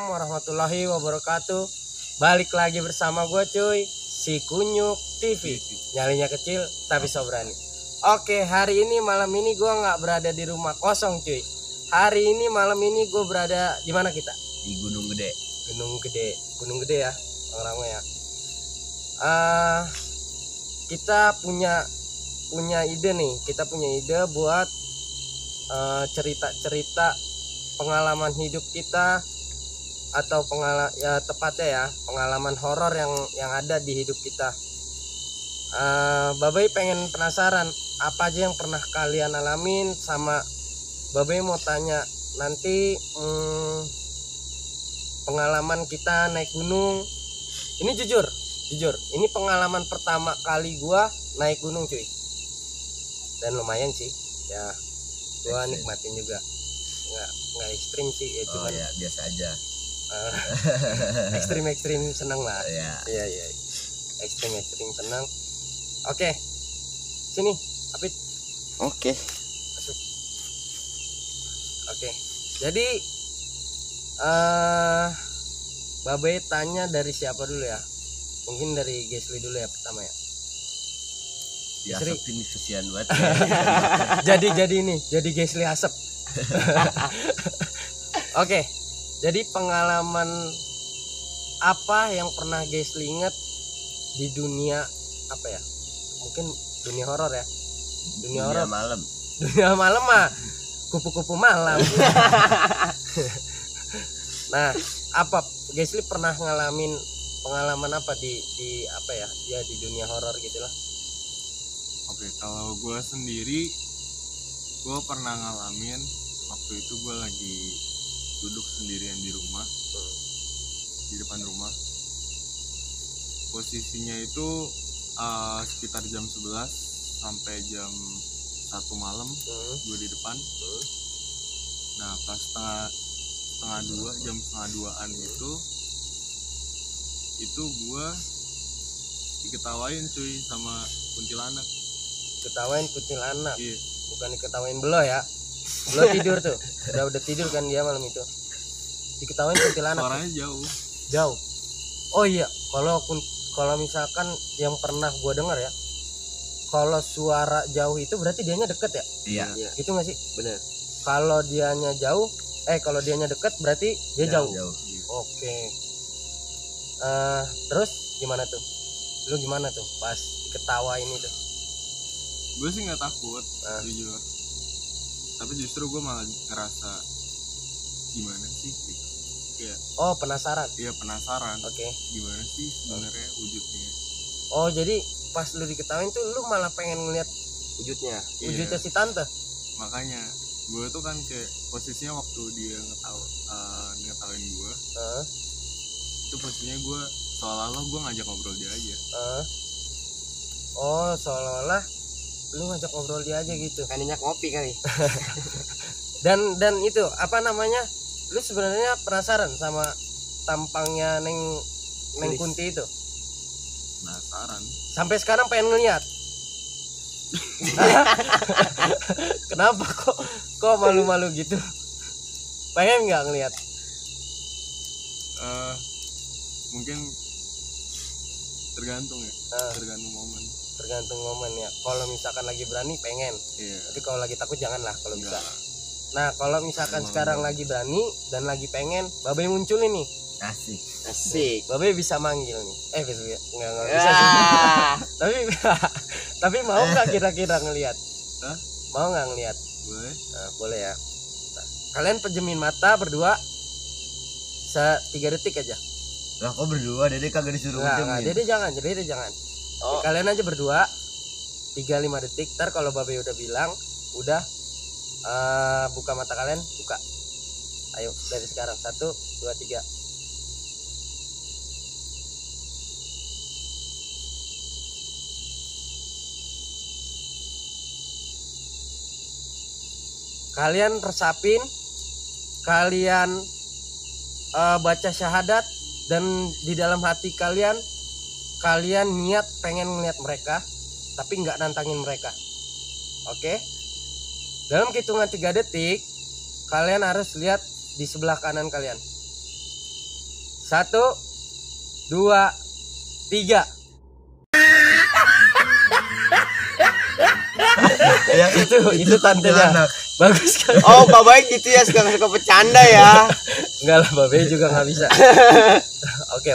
warahmatullahi wabarakatuh. Balik lagi bersama gue cuy, si Kunyuk TV. Nyalinya kecil tapi sobrani. Oke, hari ini malam ini gue nggak berada di rumah kosong cuy. Hari ini malam ini gue berada di mana kita? Di Gunung Gede. Gunung Gede ya, orang-orangnya ya. Kita punya ide nih. Kita punya ide buat cerita-cerita pengalaman hidup kita, atau pengalaman horor yang ada di hidup kita. Babai pengen penasaran apa aja yang pernah kalian alamin, sama Babai mau tanya nanti pengalaman kita naik gunung. Ini jujur, ini pengalaman pertama kali gua naik gunung cuy, dan lumayan sih ya, gua nikmatin juga. Nggak ekstrim sih ya, cuman ya biasa aja. ekstrim senang lah. Iya ekstrim senang. Oke, sini Apit. Oke. Jadi Babe tanya dari siapa dulu ya? Mungkin dari Gesli dulu ya pertama ya. Asap ini kesian banget. jadi Gesli asap. Oke, jadi pengalaman apa yang pernah Gesli ingat di dunia apa ya? Mungkin dunia horor ya. Dunia horor malam. Dunia malam mah kupu-kupu malam. Nah, apa Gesli pernah ngalamin pengalaman apa di apa ya? Ya di dunia horor gitu lah. Oke, kalau gue sendiri, gue pernah ngalamin waktu itu gue lagi duduk sendirian di rumah, di depan rumah. Posisinya itu sekitar jam 11 sampai jam 1 malam, gue di depan. Nah, pas jam setengah duaan itu gue diketawain cuy sama kuntilanak. Ketawain kuntilanak? Iya. Bukan diketawain Belo ya? Belo tidur tuh, udah tidur kan dia malam itu. Diketawain kuntilanak. Suaranya jauh. Oh iya, kalau misalkan yang pernah gue dengar ya, kalau suara jauh itu berarti dianya deket ya? Iya. Gitu nggak sih? Bener. Kalau dianya jauh, kalau dianya deket berarti dia jauh. Oke. Terus gimana tuh? Lu gimana tuh pas diketawain itu? Gue sih nggak takut, jujur. Tapi justru gue malah ngerasa gimana sih gitu. Kayak, penasaran. Iya, penasaran. Oke. Gimana sih sebenarnya wujudnya? Oh, jadi pas lu diketawain tuh lu malah pengen ngeliat wujudnya. Iya. Wujudnya si tante. Makanya gue tuh kan kayak posisinya waktu dia ngetawain gue, itu posisinya gue seolah-olah gue ngajak ngobrol dia aja. Seolah-olah lu ngajak ngobrol dia aja gitu. Kan enak ngopi kali. dan itu apa namanya, lu sebenarnya penasaran sama tampangnya Neng Kunti itu? Penasaran. Sampai sekarang pengen ngeliat. Kenapa kok malu-malu gitu? Pengen nggak ngeliat? Mungkin tergantung ya. Tergantung momen Ya. Kalau misalkan lagi berani pengen. Iya. Tapi kalau lagi takut janganlah kalau bisa. Nah, kalau misalkan sekarang lagi berani dan lagi pengen, Babe muncul ini. Asik. Babe bisa manggil nih. Nggak bisa sih. tapi mau nggak kira-kira ngelihat? Mau nggak ngelihat? Boleh. Nah, boleh ya. Kalian pejemin mata berdua 3 detik aja. Lah kok berdua? Dede kagak disuruh Nggak, Dede jangan. Kalian aja berdua 3-5 detik. Ntar kalau Babe udah bilang udah, buka mata kalian, buka. Ayo dari sekarang 1, 2, 3. Kalian resapin, kalian baca syahadat, dan di dalam hati kalian niat pengen ngeliat mereka tapi nggak nantangin mereka. Oke? Dalam hitungan 3 detik kalian harus lihat di sebelah kanan kalian. 1, 2, 3. Ya, itu tantenya. anak. Bagus kan? Oh, Pak Baik gitu ya, suka bercanda ya. Enggak lah, Babe juga nggak bisa. Oke.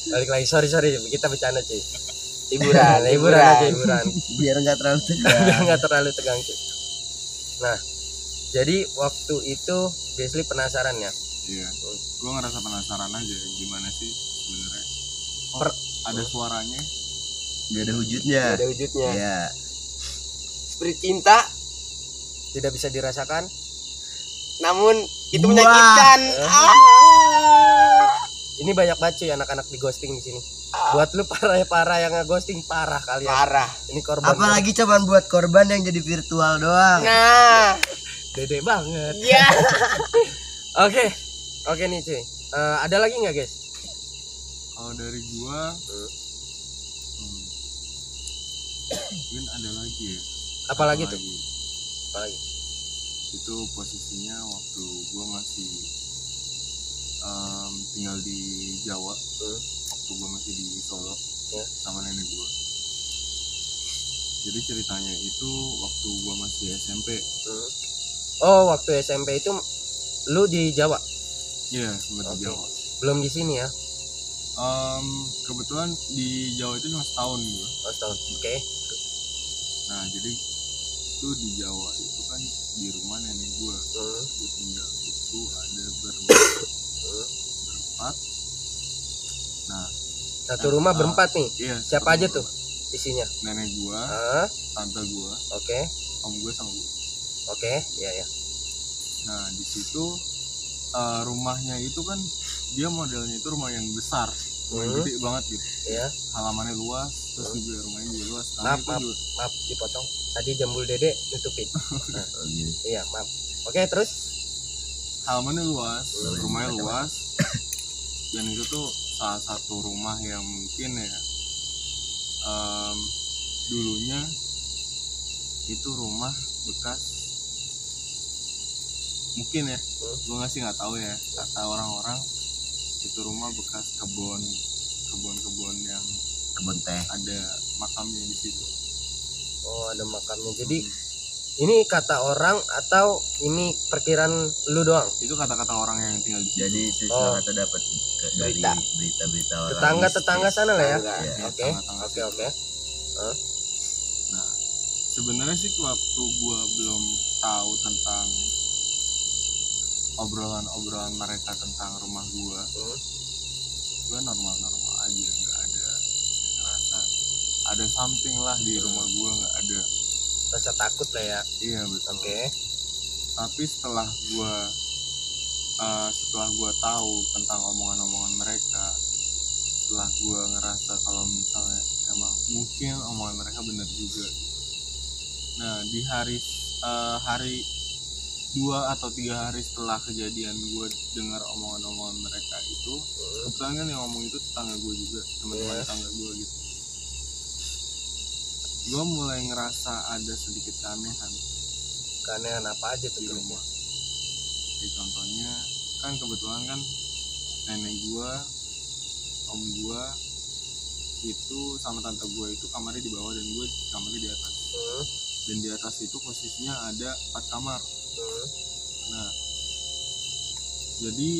Balik lagi, sorry, kita bercanda cuy. Hiburan aja, hiburan. Biar enggak terlalu Biar tegang. nggak terlalu tegang cuy. Nah, jadi waktu itu Besli penasaran ya. Iya, gue ngerasa penasaran aja gimana sih sebenarnya. Ada suaranya. Enggak ada wujudnya. Nggak ada wujudnya. Iya. Seperti cinta, Tidak bisa dirasakan. namun itu Buah. menyakitkan. Ini banyak banget cuy anak-anak di ghosting di sini. Buat lu parah yang nge-ghosting parah kalian. Parah. Ini korban. Apalagi cuman buat korban yang jadi virtual doang. Nah, Dede banget. ya. Oke nih cuy. Ada lagi nggak guys? Kalau dari gua, mungkin ada lagi ya. Apalagi tuh? Apalagi? Itu posisinya waktu gua masih tinggal di Jawa. Waktu gua masih di Solo Ya. sama nenek gua. Jadi ceritanya itu waktu gua masih SMP. Oh, waktu SMP itu lu di Jawa, Iya, sempat di Oke. Jawa. belum di sini ya? Kebetulan di Jawa itu cuma setahun gua. Oh, setahun. Oke. Nah, jadi itu di Jawa itu kan di rumah nenek gua. Gua tinggal itu ada berempat. Nah, Satu rumah berempat nih. iya. Siapa satu aja rumah. tuh isinya? Nenek gua, Ah, tante gua, oke. om gua sama gua. Oke, ya. Nah, di situ rumahnya itu kan dia modelnya itu rumah yang besar, rumah yang gede banget gitu. Ya. Halamannya luas, terus juga rumahnya juga luas. Maaf, Itu juga maaf dipotong. Tadi jambul Dede nutupin. Nah, Oh, gitu. iya, maaf. Oke, terus halamannya luas, rumahnya luas. Dan itu tuh salah satu rumah yang mungkin ya dulunya itu rumah bekas, mungkin ya, gue nggak tahu ya, kata orang-orang itu rumah bekas kebun yang Kebun teh. ada makamnya di situ. oh ada makamnya. Jadi ini kata orang atau ini perkiraan lu doang? Itu kata-kata orang yang tinggal di situ. Jadi itu Oh. kata dapat dari Berita. berita-berita orang. Tetangga sana lah ya. Tetangga. Iya. Oke. Tengah-tengah situ. Oke. Nah, sebenarnya sih waktu gua belum tahu tentang obrolan mereka tentang rumah gua normal-normal aja, nggak ada ngerasa ada something lah di rumah gua, nggak ada. Rasa takut lah ya. Iya betul. Oke. Tapi setelah gua tahu tentang omongan-omongan mereka, setelah gua ngerasa kalau misalnya emang mungkin omongan mereka benar juga. Nah, di hari 2 atau 3 hari setelah kejadian gue dengar omongan-omongan mereka itu, kebetulan kan yang ngomong itu tetangga gue juga, teman-teman tetangga gue gitu. Gue mulai ngerasa ada sedikit keanehan Keanehan apa aja tuh di kira-kira? rumah. Jadi contohnya kan kebetulan kan nenek gue, om gue itu sama tante gue itu kamarnya di bawah dan gue kamarnya di atas. Dan di atas itu posisinya ada 4 kamar. Nah, jadi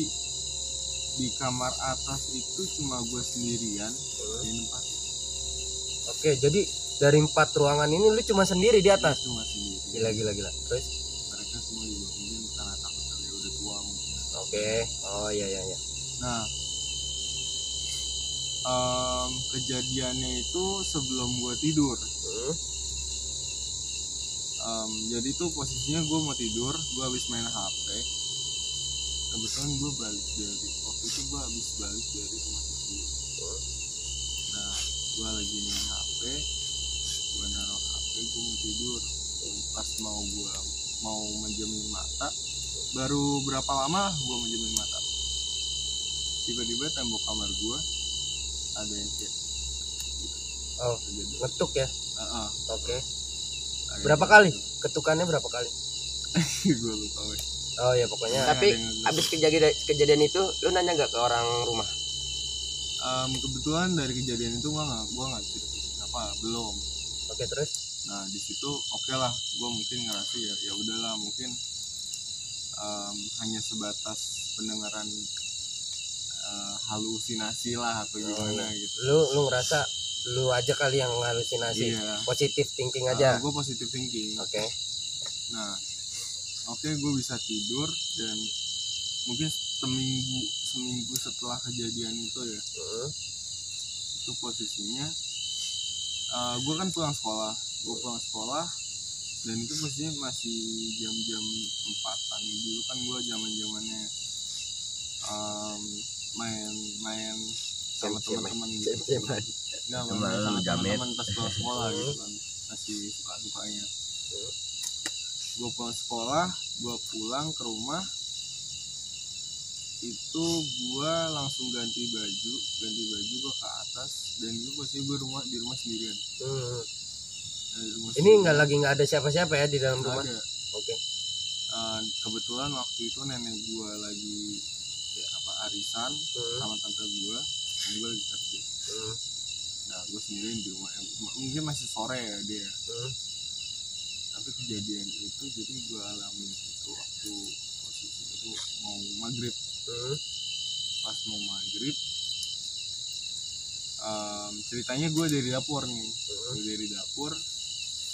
di kamar atas itu cuma gue sendirian yang nempatin. Oke, jadi dari 4 ruangan ini lu cuma sendiri di atas? Cuma sendiri. Gila. Terus? Mereka semua juga mungkin karena takut kali udah tua mungkin. Oke. Oh iya. Nah, kejadiannya itu sebelum gue tidur. Jadi tuh posisinya gue mau tidur, gue habis main HP. Kebetulan gue balik dari waktu itu gue habis balik dari rumah gue. Nah, gue lagi main HP, gue naruh HP, gue mau tidur. Pas mau menjamin mata, baru berapa lama gue menjamin mata, tiba-tiba tembok kamar gue ada yang kayak gitu. Oh, ngetuk ya? Oke. Ada Berapa yang kali? gitu. Ketukannya berapa kali? Gue lupa weh. Oh ya pokoknya. Tapi ada yang- abis kejadian itu lu nanya nggak ke orang rumah? Kebetulan dari kejadian itu gua nggak cerita apa belum. Oke terus. Nah di situ oke lah, gua mungkin ngerasa ya udahlah mungkin hanya sebatas pendengaran halusinasi lah atau gimana gitu. Lu ngerasa lu aja kali yang halusinasi. Iya. Positive thinking aja. Gue positive thinking. Oke. Nah, oke gue bisa tidur dan mungkin seminggu setelah kejadian itu ya, itu posisinya gue kan pulang sekolah dan itu posisinya masih jam-jam 4-an dulu kan gue zamannya main sama teman-teman gitu. Nggak, Sama main lu, sama jamet. teman-teman pas pulang sekolah gitu kan, masih suka-sukanya. Gue pulang sekolah, gue pulang ke rumah itu gue langsung ganti baju gue ke atas dan gue pasti gue di rumah sendirian. Nah, di rumah Ini sendirian, nggak ada siapa-siapa ya di dalam nggak rumah. ada. Oke. Kebetulan waktu itu nenek gue lagi arisan sama tante gue dan gue lagi kerja. Nah gue sendirian di rumah, mungkin masih sore ya dia. Tapi kejadian itu jadi gue alamin itu waktu posisi itu mau maghrib. Pas mau maghrib ceritanya gue dari dapur nih. Gue dari dapur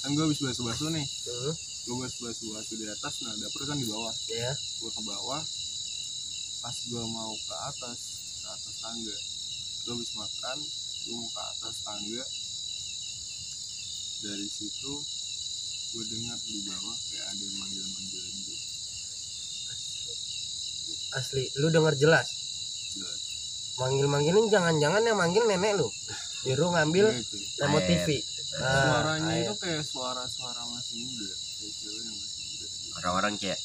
kan gue habis basuh nih. Gue basuh di atas, nah dapur kan di bawah. Ya. Gue ke bawah, pas gue mau ke atas tangga, gue habis makan, gue mau ke atas tangga. Dari situ gue dengar di bawah kayak ada yang manggil-manggilin gue. Asli, lu dengar jelas. Jelas. Manggil-manggilin, jangan-jangan yang manggil nenek lu. Biru ngambil Iya, cuy. remote TV. Suaranya air. itu kayak suara masih muda, kayak cewek yang masih muda. Orang-orang kayak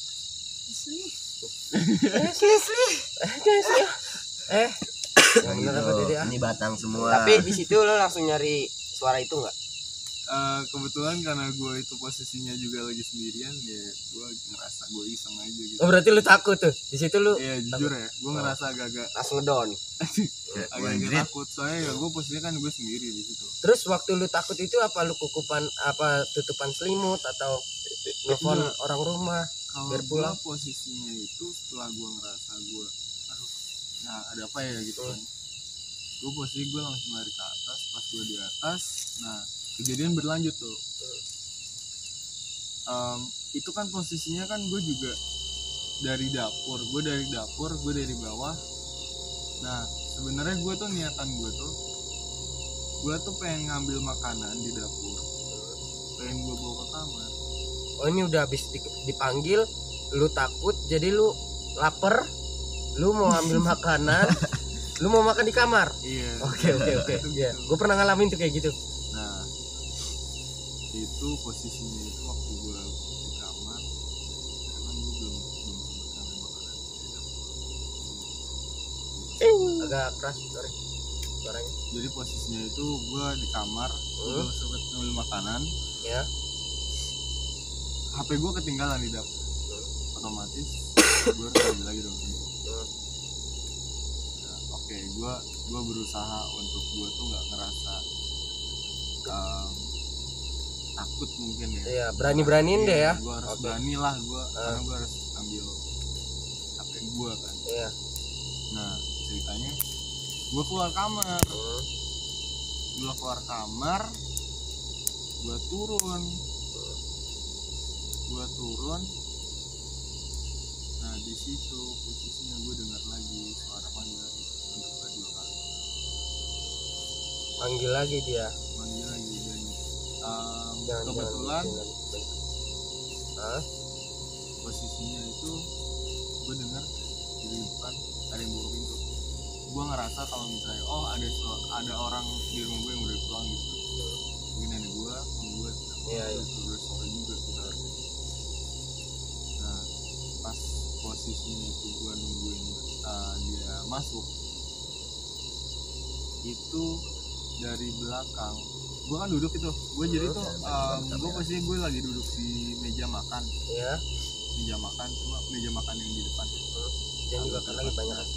Yang bener apa gitu. tadi ah? Ini batang semua. Tapi di situ lo langsung nyari suara itu nggak? Kebetulan karena gue itu posisinya juga lagi sendirian ya, gue ngerasa gue iseng aja gitu. Oh berarti lu takut tuh. Di situ lu Iya jujur ya, gue ngerasa agak-agak Langsung ngedown. Kayak, agak-agak "Wajrit." takut soalnya ya gue posisinya kan gue sendiri di situ. terus waktu lu takut itu apa lu kukupan apa tutupan selimut atau nelfon Enggak. orang rumah? Kalau Biar gue pulang. posisinya itu setelah gue ngerasa gue aduh nah ada apa ya gitu kan, gue posisi gue langsung lari ke atas. Pas gue di atas, nah kejadian berlanjut tuh. Itu kan posisinya kan gue juga dari dapur, gue dari bawah. Nah sebenarnya gue tuh niatan gue tuh pengen ngambil makanan di dapur, pengen gue bawa ke kamar. Oh ini udah habis dipanggil, lu takut jadi lu lapar, lu mau ambil makanan, lu mau makan di kamar. Iya. Oke. Itu Iya, gitu. gue pernah ngalamin tuh kayak gitu. Nah itu posisinya itu waktu gue di kamar, karena gue belum sempat ngambil makanan di dapur. Agak keras, sorry suaranya. Jadi posisinya itu gue di kamar, gue belum sempat ngambil makanan. Ya. HP gue ketinggalan di dapur, otomatis gue harus ambil lagi dong. Nah, oke, gue berusaha untuk gue tuh nggak ngerasa takut mungkin ya. Iya, berani-beraniin deh ya. Gue harus Oke. berani lah karena gue harus ambil HP gue kan. Iya. Nah ceritanya gue keluar kamar, gue turun. Nah di situ posisinya gue dengar lagi suara panggilan untuk kedua kali, Panggil lagi dia. manggil lagi dan Jangan kebetulan Hah? posisinya itu gue dengar di depan ada yang buka pintu. Gue ngerasa kalau misalnya ada orang di rumah gue yang udah pulang gitu, mungkin nenek gue, om gue, Iya. udah sore juga gitu. Nah pas posisinya itu gue nungguin dia masuk, itu dari belakang gue kan duduk itu, gue jadi tuh gue posisinya gue lagi duduk di meja makan. Iya. meja makan, cuma meja makan yang di depan Dan juga kan lagi banyak.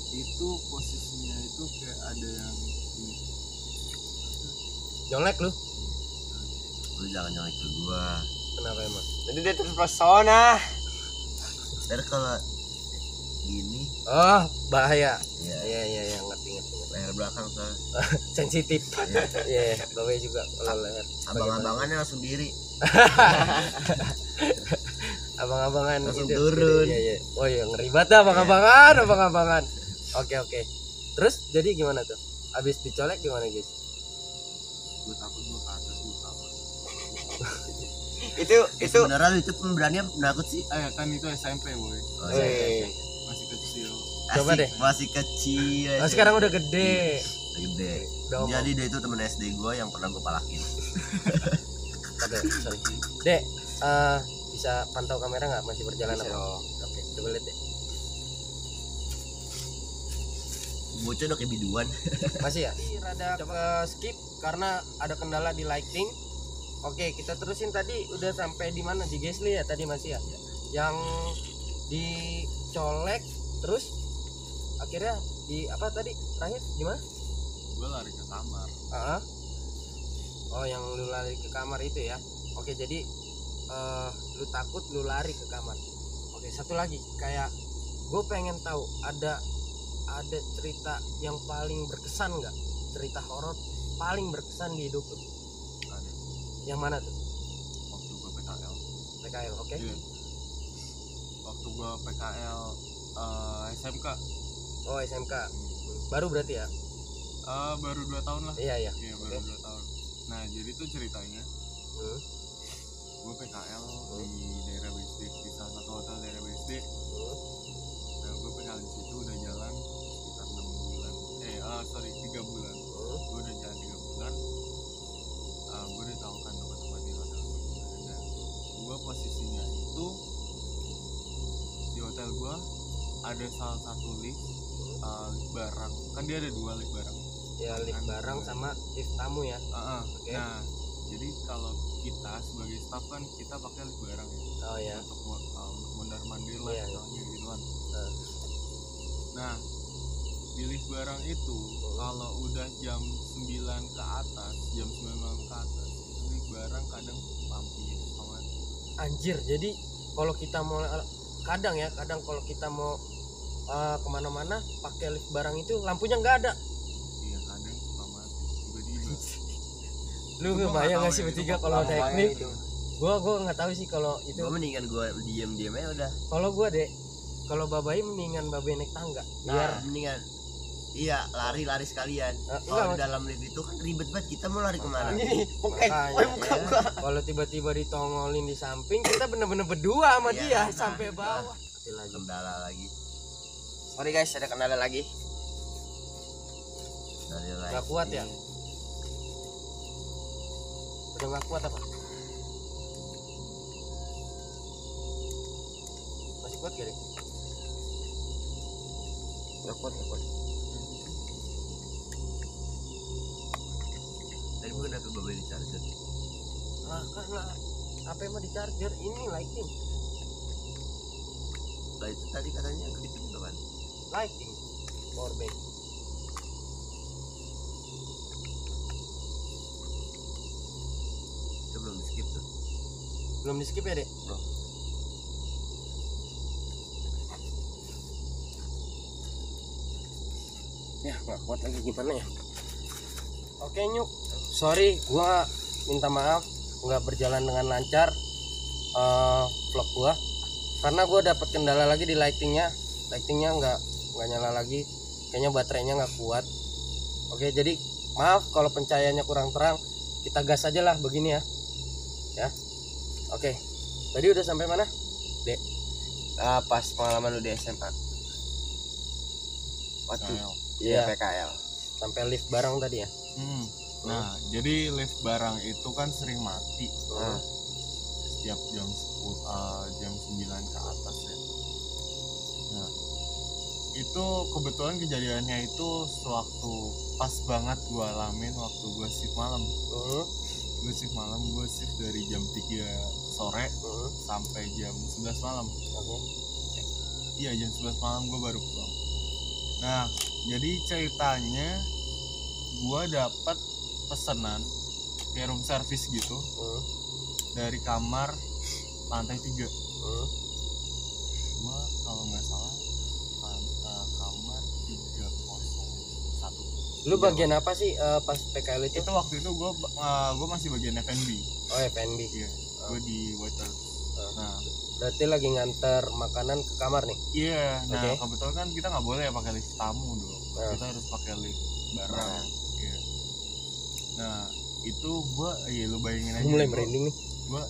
itu posisinya itu kayak ada yang ini. Jonglek lu. Lu jangan nyolek ke gua. Kenapa emang? Jadi dia terpesona. Ntar kalau gini Oh, bahaya. ya Iya, ngerti. leher belakang soalnya. Sensitif. Iya, bawa juga kalau leher. Abang-abangannya langsung diri. Abang-abangan Langsung itu. turun. Iya. Oh iya, ngeri banget dah abang-abangan. Oke. Terus jadi gimana tuh? Abis dicolek gimana, guys? Gue takut gue ke atas gue kabur. Itu Sebenarnya lu itu pemberanian menakut sih. Kan itu SMP boy, Oh, masih kecil. Coba asik, deh. Masih kecil. Oh, sekarang udah gede. Gede. Udah omong. Jadi dia itu temen SD gua yang pernah gua palakin. Oke, sorry. Dek, bisa pantau kamera nggak masih berjalan Bisa apa? dong. Oke, coba lihat deh. Bocah udah kayak biduan. Masih ya? Rada ke skip karena ada kendala di lighting. Oke, kita terusin tadi udah sampai di mana? Di Gesli ya tadi masih ya? Yang dicolek terus akhirnya di apa tadi? Terakhir di mana? Gue lari ke kamar. Oh, yang lu lari ke kamar itu ya. Oke, jadi lu takut lu lari ke kamar. Oke, satu lagi kayak gue pengen tahu ada cerita yang paling berkesan nggak? Cerita horor paling berkesan di hidup lu? Ada. Yang mana tuh? Waktu gue PKL. PKL, oke? Iya. Waktu gue PKL SMK. Oh, SMK. Baru berarti ya? Baru 2 tahun lah. Iya. Iya baru 2 tahun. Nah jadi tuh ceritanya Hmm. gue PKL di daerah BSD, di salah satu hotel daerah BSD. Nah gue PKL di situ udah jalan sekitar 6 bulan. 3 bulan. Gue udah jalan 3 bulan. Gue udah tahu kan tempat-tempat di hotel gue. Dan gue posisinya itu di hotel gue ada salah satu lift barang. Kan dia ada 2 lift barang. Ya, lift barang sama lift tamu ya. Oke. Nah, jadi kalau kita sebagai staff kan kita pakai lift barang ya, Oh ya. untuk mondar mandir lah Iya, iya. misalnya gitu kan. Nah. Nah, di lift barang itu kalau udah jam 9 ke atas, jam 9 malam ke atas, itu lift barang kadang lampunya suka mati. Anjir, jadi kalau kita mau kadang kalau kita mau kemana-mana pakai lift barang itu lampunya nggak ada. Iya, kadang suka mati tiba-tiba. Lu Gua ngebayang nggak nggak tahu sih ya, bertiga itu kalau apa naik Bayang lift? itu. Gua nggak tahu sih kalau itu. Gua mendingan gua diem aja udah. Kalau gua deh, kalau babai mendingan babai naik tangga. Biar Mendingan iya lari sekalian. enggak, Kalau di dalam lift itu kan ribet banget, kita mau lari kemana? Ini bukan makanya, ya. kalau tiba-tiba ditongolin di samping, kita bener-bener berdua sama Iya, dia nah, sampai nah. bawah. Mati lagi. Kendala lagi. Sorry guys, ada kendala lagi. Dari Nggak kuat ya? Udah nggak kuat apa? Masih kuat gak deh? Nggak kuat. Tadi bukan aku bawa di charger. Nah, karena apa emang di charger ini lighting, Lah itu tadi katanya gitu kan. lighting, power bank. Itu belum skip tuh. Belum di skip ya dek? Belum. Ya nggak kuat lagi gimana ya? Oke Nyuk, sorry gua minta maaf nggak berjalan dengan lancar vlog gua karena gua dapat kendala lagi di lightingnya nggak nyala lagi, kayaknya baterainya nggak kuat. Oke, jadi maaf kalau pencahayaannya kurang terang, kita gas aja lah begini ya. Oke, tadi udah sampai mana dek? Pas pengalaman lu di SMA. Waktu Iya. PKL. Sampai lift barang tadi ya. Nah, jadi lift barang itu kan sering mati Nah, setiap jam 9 ke atas ya. Nah, itu kebetulan kejadiannya itu sewaktu pas banget gua alamin waktu gua shift malam. Gue shift malam, gue shift dari jam 3 sore sampai jam 11 malam. Iya, jam 11 malam gue baru pulang. Nah, jadi ceritanya gue dapat pesanan kayak room service gitu dari kamar lantai 3. Gue kalau nggak salah kamar 301. Lu bagian apa sih pas PKL itu? Itu waktu itu gue masih bagian F&B. Oh, F&B. Iya, gue di waiter. Nah, berarti lagi nganter makanan ke kamar nih. iya. Nah, Oke. kebetulan kan kita nggak boleh pakai lift tamu dong. Kita harus pakai lift barang. Iya. Nah, itu gue, lu bayangin aja. Gue mulai gua- merinding nih. gue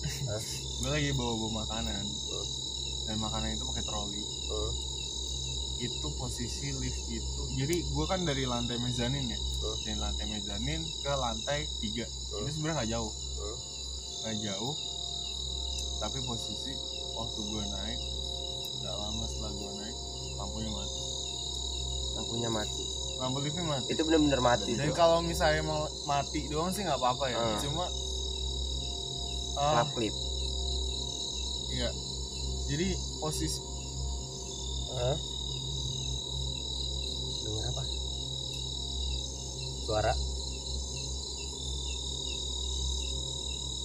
lagi bawa makanan dan makanan itu pakai troli. Itu posisi lift itu, jadi gue kan dari lantai mezanin ya, dari lantai mezanin ke lantai 3. Itu sebenarnya nggak jauh, tapi posisi waktu gue naik, nggak lama setelah gue naik, lampunya mati, lampu liftnya mati. Itu bener-bener mati Dan tuh. kalau misalnya mau mati doang sih nggak apa-apa ya, cuma Klap klip. iya, jadi posisi Dengar apa? Suara?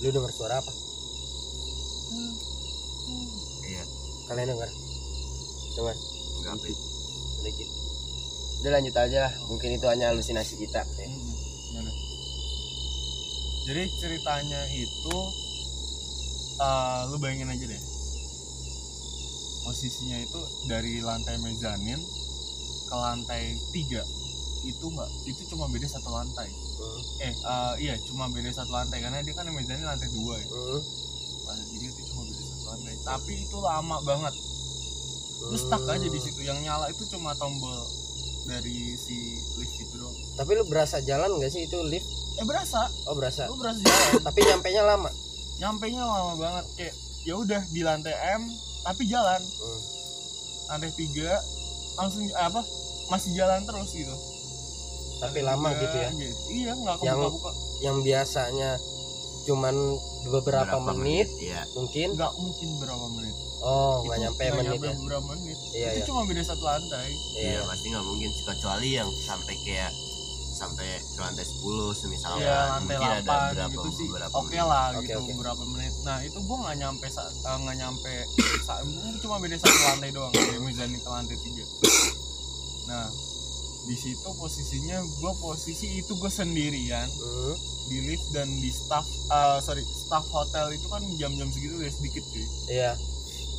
Lu dengar suara apa? Iya. Kalian dengar? Dengar? Enggak apa. Sedikit. Udah lanjut aja lah. Mungkin itu hanya halusinasi kita. Gimana? Jadi ceritanya itu lu bayangin aja deh, posisinya itu dari lantai mezanin ke lantai 3 itu cuma beda satu lantai. Iya, cuma beda satu lantai karena dia kan mezanin lantai 2 ya. Lantai 3 itu cuma beda satu lantai, tapi itu lama banget. Lu stuck aja di situ, yang nyala itu cuma tombol dari si lift itu doang. Tapi lu berasa jalan nggak sih itu lift? Berasa, Oh, berasa. lu berasa jalan. Tapi nyampenya lama. Nyampenya lama banget, kayak ya udah di lantai M tapi jalan. Lantai 3 langsung masih jalan terus gitu. Tapi lama gitu ya. Iya, nggak Yang- kebuka-buka. Yang biasanya cuman beberapa menit Iya. mungkin. Nggak mungkin berapa menit. Oh, nggak Itu nyampe nggak menit nyampe ya. beberapa menit. Iya, Itu iya. cuma beda satu lantai. Iya, pasti nggak mungkin, kecuali yang sampai ke lantai 10 misalnya. Iya, lantai Mungkin ada 8 beberapa gitu sih. beberapa Oke menit. lah Oke, gitu, oke. beberapa menit. Nah, itu gua nggak nyampe cuma beda satu lantai doang dari mezanin ke lantai 3. Nah, di situ posisinya gue sendirian di lift dan di staff hotel itu kan jam-jam segitu udah sedikit cuy. Iya.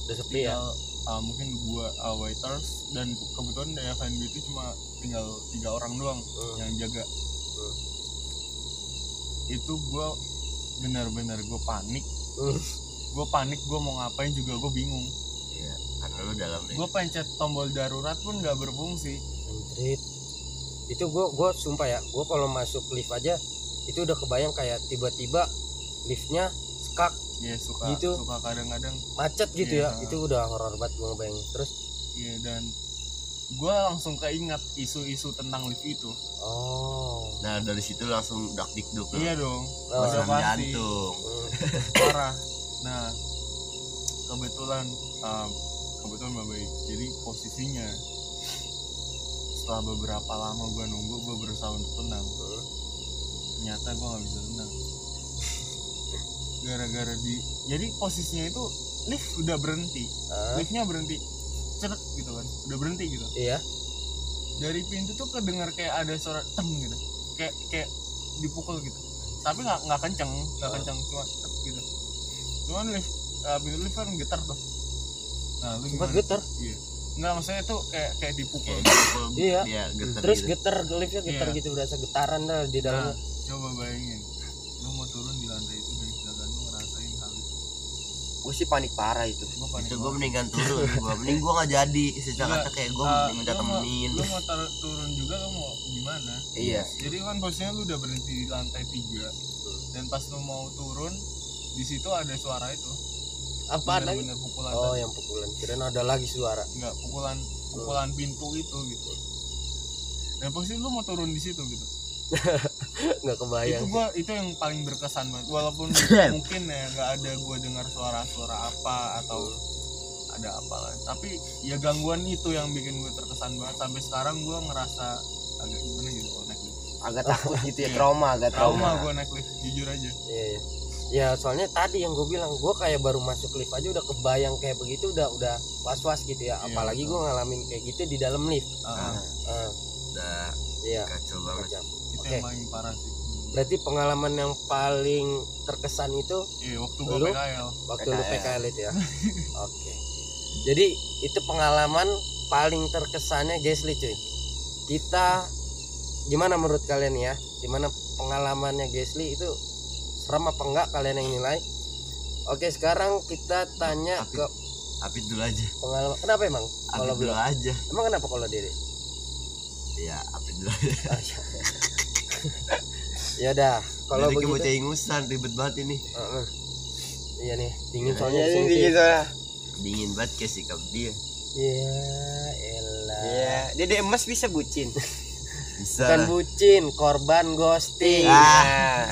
Udah sepi ya. Tinggal mungkin gue waiters dan kebetulan dari F&B itu cuma tinggal 3 orang doang yang jaga. Itu gue benar-benar gue panik. Gue mau ngapain juga gue bingung. Iya, karena lu dalam Gue pencet tombol darurat pun nggak berfungsi. Anjrit. Itu gue sumpah ya, gue kalau masuk lift aja itu udah kebayang kayak tiba-tiba liftnya skak Ya suka Gitu. kadang-kadang. macet gitu ya. Iya. Itu udah horor banget gue ngebayangin. Terus Iya, dan gue langsung keingat isu-isu tentang lift itu. oh. Nah, dari situ langsung dak-dikduk lu. Iya dong, Oh. udah Serangan pasti jantung. parah. Nah, kebetulan baik. Jadi posisinya setelah beberapa lama gue nunggu, gue berusaha untuk tenang. Ternyata gue nggak bisa tenang. Gara-gara jadi posisinya itu lift udah berhenti, liftnya berhenti, ceret gitu kan, udah berhenti gitu. Iya. Dari pintu tuh kedengar kayak ada suara teng gitu, kayak dipukul gitu, tapi nggak kenceng, cuma tek gitu. Cuman pintu lift kan getar tuh. Nah, lu Sempat gimana? getar. Iya. Nggak, maksudnya tuh kayak dipukul. Kayak dipukul, Iya. dia getar Terus gitu. getar liftnya getar Iya. gitu, berasa getaran dah di Nah, dalamnya. coba bayangin, lu mau turun di lantai itu dari belakang lu ngerasain hal itu. Gue sih panik parah itu. Gue panik Itu gue banget. mendingan turun. Mending gue nggak jadi. Secara Iya. kata kayak gue minta Lu mau- temenin. Lu mau turun juga, lu mau gimana? Iya. Jadi kan posisinya lu udah berhenti di lantai 3 dan pas lu mau turun di situ ada suara itu. Apaan lagi? Bener-bener pukulan. Oh, yang pukulan. Kirain ada lagi suara. Enggak, pukulan pintu itu gitu. Dan posisi lu mau turun di situ gitu. Nggak kebayang. Itu yang paling berkesan banget. Walaupun mungkin ya nggak ada gue dengar suara-suara apa atau ada apa lah. Tapi ya gangguan itu yang bikin gue terkesan banget. Sampai sekarang gue ngerasa agak gimana gitu kalau naik lift. Agak takut gitu ya, trauma Gue naik lift, jujur aja. Iya, iya. Ya soalnya tadi yang gue bilang, gue kayak baru masuk lift aja udah kebayang kayak begitu, udah was-was gitu ya. Apalagi gue ngalamin kayak gitu di dalam lift. Udah Iya. kacau banget. Itu Oke. yang paling parah sih. Berarti pengalaman yang paling terkesan itu Iya, waktu gue Lu? PKL. waktu lu PKL itu ya. Oke. Jadi itu pengalaman paling terkesannya Gesli cuy. Kita gimana menurut kalian ya? Gimana pengalamannya Gesli itu, serem apa enggak kalian yang nilai? Oke, sekarang kita tanya ke Apit dulu aja. pengalaman. Kenapa emang? Kalau Apit dulu belum. aja. Emang kenapa kalau Dede? Ya Apit dulu aja. Ya udah, kalau Dari begitu. bocah ingusan ribet banget ini. Iya nih, dingin Iya, soalnya Iya, di sini. ini gitu lah. Dingin banget kayak sikap dia. Ya elah. Iya, Dede emas bisa bucin. Bisa. Bukan bucin, korban ghosting. Nah,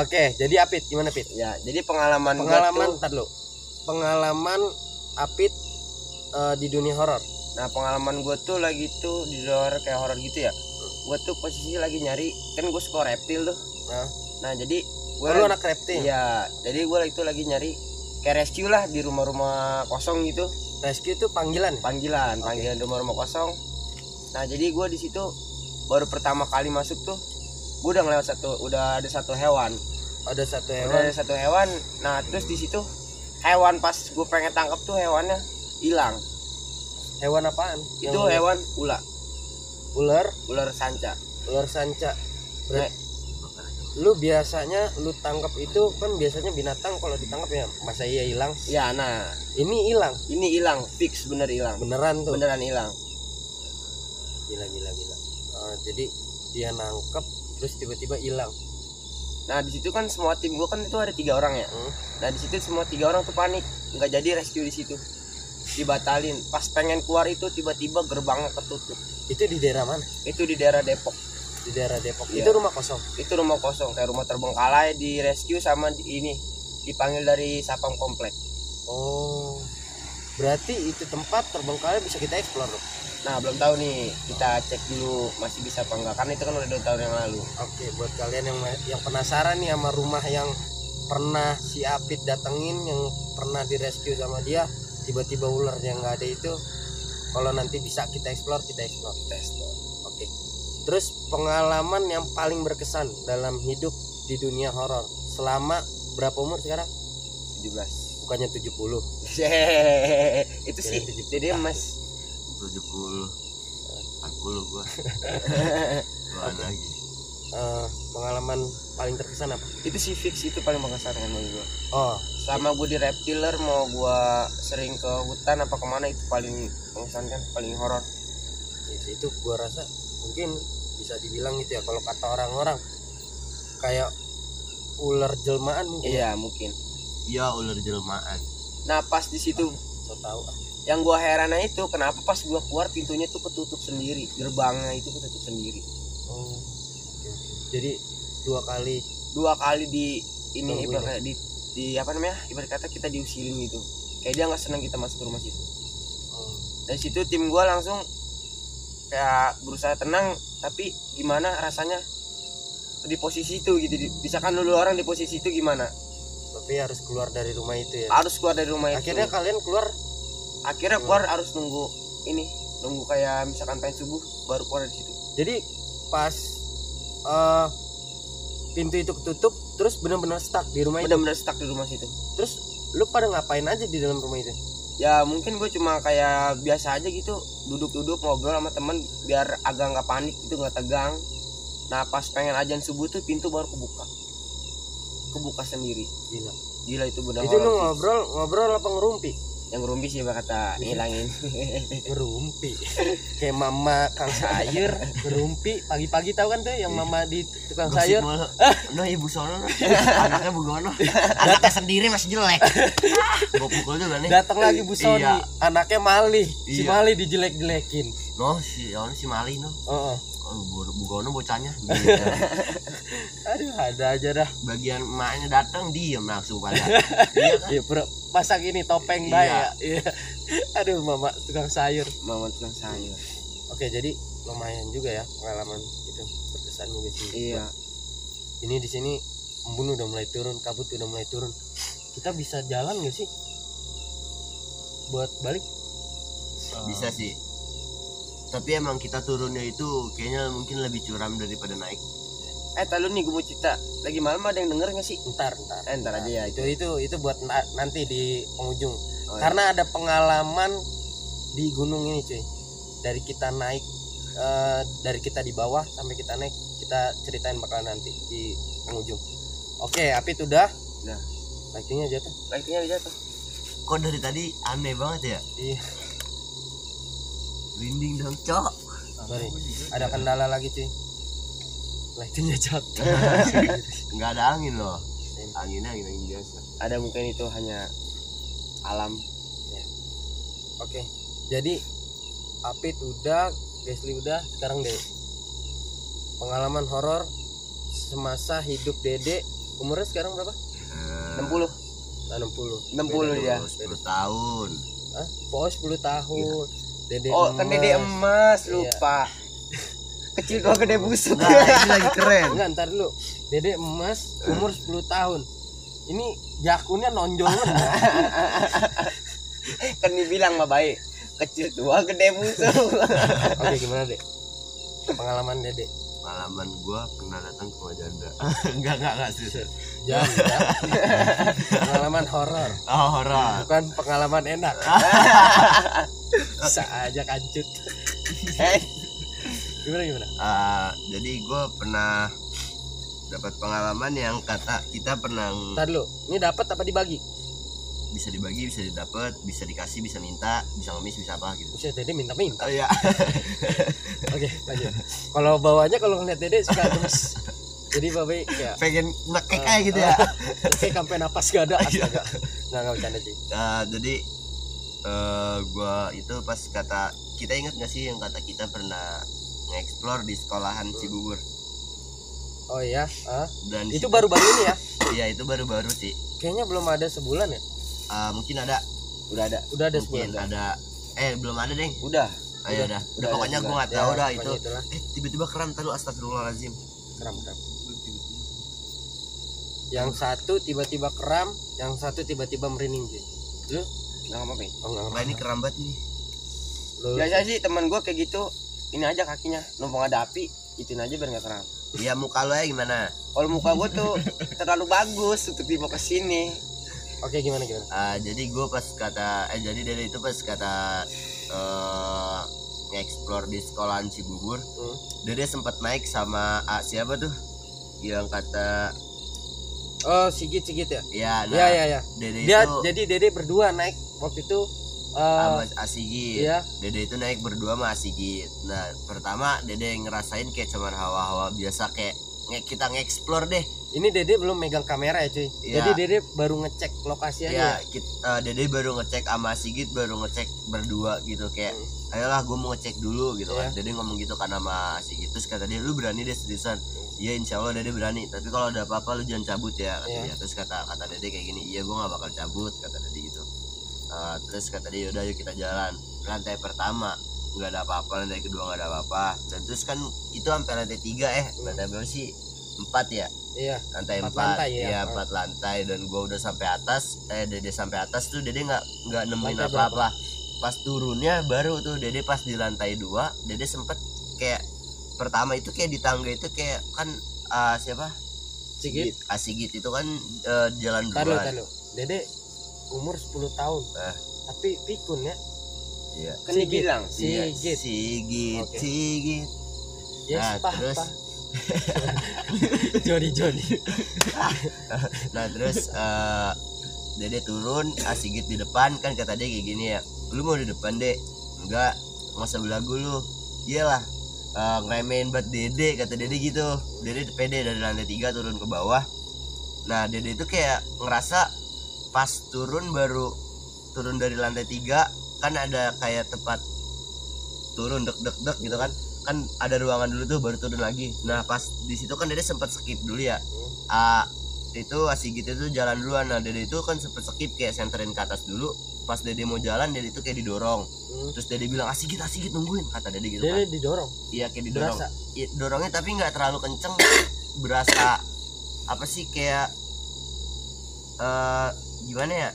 Oke, jadi Apit gimana Pit? ya, jadi pengalaman Pengalaman ntar lu. Pengalaman Apit di dunia horor. Nah, pengalaman gue tuh lagi tuh di luar kayak horor gitu ya. Gue tuh posisi lagi nyari, kan gue suka reptil tuh. Nah, jadi gue Lu anak reptil. Iya, jadi gue itu lagi nyari kayak rescue lah di rumah-rumah kosong gitu. Rescue itu panggilan. Panggilan rumah-rumah kosong. Nah, jadi gue di situ baru pertama kali masuk tuh, gue udah ada satu hewan. Ada satu Udah hewan. ada satu hewan. Nah, terus di situ hewan pas gue pengen tangkap tuh hewannya hilang. Hewan apaan? Itu hewan ular sanca. ular sanca. Lu biasanya lu tangkap itu kan biasanya binatang kalau ditangkap ya masa iya hilang. Ya, nah, Ini hilang, fix bener hilang. beneran tuh. Beneran hilang. Gila. Jadi dia nangkep terus tiba-tiba hilang. Nah, di situ kan semua tim gue kan itu ada 3 orang ya. Nah, di situ semua 3 orang tuh panik, nggak jadi rescue di situ. Dibatalin. Pas pengen keluar itu tiba-tiba gerbangnya ketutup. Itu di daerah mana? Itu di daerah Depok. Di daerah Depok. Iya. Itu rumah kosong. Itu rumah kosong, kayak rumah terbengkalai, di rescue sama dipanggil dari Sapam Komplek. Oh. Berarti itu tempat terbengkalai bisa kita explore loh. Nah, belum tahu nih, kita cek dulu masih bisa apa enggak, karena itu kan udah 2 tahun yang lalu. Oke, buat kalian yang penasaran nih sama rumah yang pernah si Apit datengin, yang pernah direscue sama dia, tiba-tiba ularnya nggak ada itu, kalau nanti bisa kita explore. Oke. Terus pengalaman yang paling berkesan dalam hidup di dunia horor selama berapa umur sekarang? 17. Bukannya 70. Itu sih, Kirain 70. jadi Mas 70 40 gua. Doan lagi. Pengalaman paling terkesan apa? itu sih fix, itu paling mengesan kan menurut gua. Oh, Selama gue di reptiler, mau gua sering ke hutan apa kemana, itu paling mengesankan, paling horor. itu gua rasa mungkin bisa dibilang gitu ya, kalau kata orang-orang kayak ular jelmaan mungkin. Iya, mungkin. Iya ular jelmaan. Nah, pas di situ So tahu. yang gua herannya itu kenapa pas gua keluar pintunya tuh ketutup sendiri, gerbangnya itu ketutup sendiri. Oh. Oke. Jadi 2 kali. 2 kali di ini Tungguin ibarat di apa namanya? Ibarat kata kita diusilin gitu. Kayak dia nggak senang kita masuk ke rumah situ. Oh. Dari situ tim gua langsung kayak berusaha tenang, tapi gimana rasanya di posisi itu gitu. Misalkan dulu orang di posisi itu gimana? Tapi harus keluar dari rumah itu ya. Harus keluar dari rumah Akhirnya itu. kalian keluar. Akhirnya keluar harus nunggu kayak misalkan pengen subuh baru keluar dari situ. Jadi pas pintu itu ketutup, terus benar-benar stuck di rumah itu. Benar-benar stuck di rumah situ. Terus lu pada ngapain aja di dalam rumah itu? Ya mungkin gue cuma kayak biasa aja gitu, duduk-duduk ngobrol sama temen biar agak nggak panik gitu, nggak tegang. Nah, pas pengen azan subuh tuh pintu baru kebuka sendiri. Gila itu benar. Itu lu ngobrol apa ngerumpi? Yang ngerumpi sih kata ngilangin. Ngerumpi. Kayak mama Kang Sayur ngerumpi pagi-pagi, tahu kan tuh yang mama di tukang sayur. Noh ibu sono noh. Anaknya begono. Anaknya sendiri masih jelek. Gua pukul juga nih. Datang lagi Bu Soni, Iya. anaknya Mali. Si Iya. Mali dijelek-jelekin. Noh si Mali noh. Heeh. Bugono bocahnya. Aduh, ada aja dah. Bagian emaknya datang diem langsung pada. Iya kan? Iya, pasang ini topeng bae ya. Iya. Aduh, mama tukang sayur. Mama tukang sayur. Oke, jadi lumayan juga ya pengalaman itu berkesan juga sih. Iya. Ini di sini embun udah mulai turun, kabut udah mulai turun. Kita bisa jalan nggak sih? Buat balik? Bisa sih. Tapi emang kita turunnya itu kayaknya mungkin lebih curam daripada naik. Tahu nih gue mau cerita. Lagi malam ada yang denger nggak sih? Ntar. Ntar aja ya itu. Itu buat nanti di penghujung. Oh, Karena ada pengalaman di gunung ini cuy. Dari kita naik, dari kita di bawah sampai kita naik, kita ceritain bakal nanti di penghujung. Oke, Apit udah. Udah. Lightingnya jatuh. Lightingnya udah jatuh. Kok dari tadi aneh banget ya? Iya. Rinding dong cok. Sorry. Ada kendala lagi cuy. Lightingnya jatuh. Nggak ada angin loh. Anginnya angin biasa. Ada mungkin itu hanya alam. Oke. Jadi Apit udah, Gesli udah, sekarang Dede. Pengalaman horor semasa hidup Dede. Umurnya sekarang berapa? 60. 60. 60 ya. 10 tahun. Hah? Pokoknya 10 tahun. Dede Oh, kan Dede emas, lupa. Kecil gua gede busuk. Nah, ini lagi keren. Enggak, ntar dulu. Dede emas umur 10 tahun. Ini jakunnya nonjol ya. Kan dibilang mah baik. Kecil tua gede busuk. Oke, gimana, Dek? Pengalaman Dede. Pengalaman gua pernah datang ke rumah janda. Enggak serius. Janda. Pengalaman horor, Oh, horor. bukan pengalaman enak. Bisa aja kancut. Gimana? Jadi gue pernah dapat pengalaman yang kata kita pernah Ntar dulu, ini dapat apa dibagi? bisa dibagi, bisa didapat, bisa dikasih, bisa minta, bisa ngemis, bisa apa gitu. Bisa Dede minta-minta. Oh iya. Oke, lanjut. Kalau bawahnya kalau ngeliat Dede suka gemes. Jadi babe ya Pengen nekek aja gitu ya. kayak sampai napas gak ada, astaga. Nggak bercanda sih. Jadi gue itu pas kata kita ingat nggak sih yang kata kita pernah nge-explore di sekolahan Cibubur. Oh iya, Dan itu baru-baru ini ya? Iya, itu baru-baru sih. Kayaknya belum ada sebulan ya? Mungkin ada. Udah ada. Udah ada Mungkin sebulan. ada. Belum ada deng. Udah. Ayo udah. Udah Pokoknya ada gue nggak Ya, tahu dah itu. pokoknya itulah. Tiba-tiba keram tadi, astagfirullahaladzim. Kram. Yang satu tiba-tiba kram, yang satu tiba-tiba merinding sih. Lu? Nggak apa-apa. Oh, enggak. Wah, ini kerambat nih. Lu, Biasa sih teman gua kayak gitu. Ini aja kakinya, numpang ada api, ituin aja biar nggak kram. Ya muka lo ya gimana? Kalau muka gua tuh terlalu bagus untuk dibawa ke sini. Oke, gimana? Jadi gue pas kata jadi dari itu pas kata nge-explore di sekolahan Cibubur, Dede sempat naik sama siapa tuh yang kata Oh, Sigit ya? ya Iya. Dede Dia itu jadi Dede berdua naik waktu itu sama Asigit. iya. Dede itu naik berdua sama Asigit. Nah, pertama Dede ngerasain kayak cuman hawa-hawa biasa kayak kita nge-explore deh. Ini Dede belum megang kamera ya cuy. Iya. Jadi Dede baru ngecek lokasi aja. Ya, Dede baru ngecek sama Sigit, baru ngecek berdua gitu kayak ayolah gue mau ngecek dulu gitu kan. Dede ngomong gitu kan sama Sigit, terus kata dia lu berani deh seriusan. Iya insya Allah Dede berani, tapi kalau ada apa-apa lu jangan cabut ya kata dia. Terus kata Dede kayak gini, iya gue nggak bakal cabut kata Dede gitu. Terus kata dia udah yuk kita jalan. Lantai pertama nggak ada apa-apa, lantai kedua nggak ada apa-apa, dan terus kan itu sampai lantai 3 lantai berapa sih, 4 ya. Iya. Lantai 4 lantai, ya. 4 lantai, dan gua udah sampai atas. Dede sampai atas tuh Dede nggak nemuin Lantai apa-apa. Pas turunnya baru tuh Dede pas di lantai 2 Dede sempet kayak pertama itu kayak di tangga itu kayak kan siapa Sigit. Sigit itu kan jalan Taruh. duluan. Dede umur 10 tahun. Tapi pikun ya. Iya. Kan dibilang Sigit. Sigit. Yes, Nah, terus Joni. Nah terus Dede turun, Sigit di depan, kan kata dia kayak gini ya, lu mau di depan deh? Enggak, masa belagu lu. Iyalah, ngeremehin buat Dede, kata Dede gitu. Dede pede dari lantai 3 turun ke bawah. Nah Dede itu kayak ngerasa pas turun dari lantai 3 kan ada kayak tempat turun dek gitu kan, kan ada ruangan dulu tuh baru turun lagi. Nah pas di situ kan Dede sempat skip dulu ya. Itu Sigit itu jalan duluan. Nah Dede itu kan sempat skip kayak senterin ke atas dulu. Pas Dede mau jalan Dede itu kayak didorong. Terus Dede bilang Sigit nungguin, kata Dede gitu kan. Dede didorong. Iya kayak didorong. Berasa. Iya, dorongnya tapi nggak terlalu kenceng. Berasa apa sih kayak gimana ya,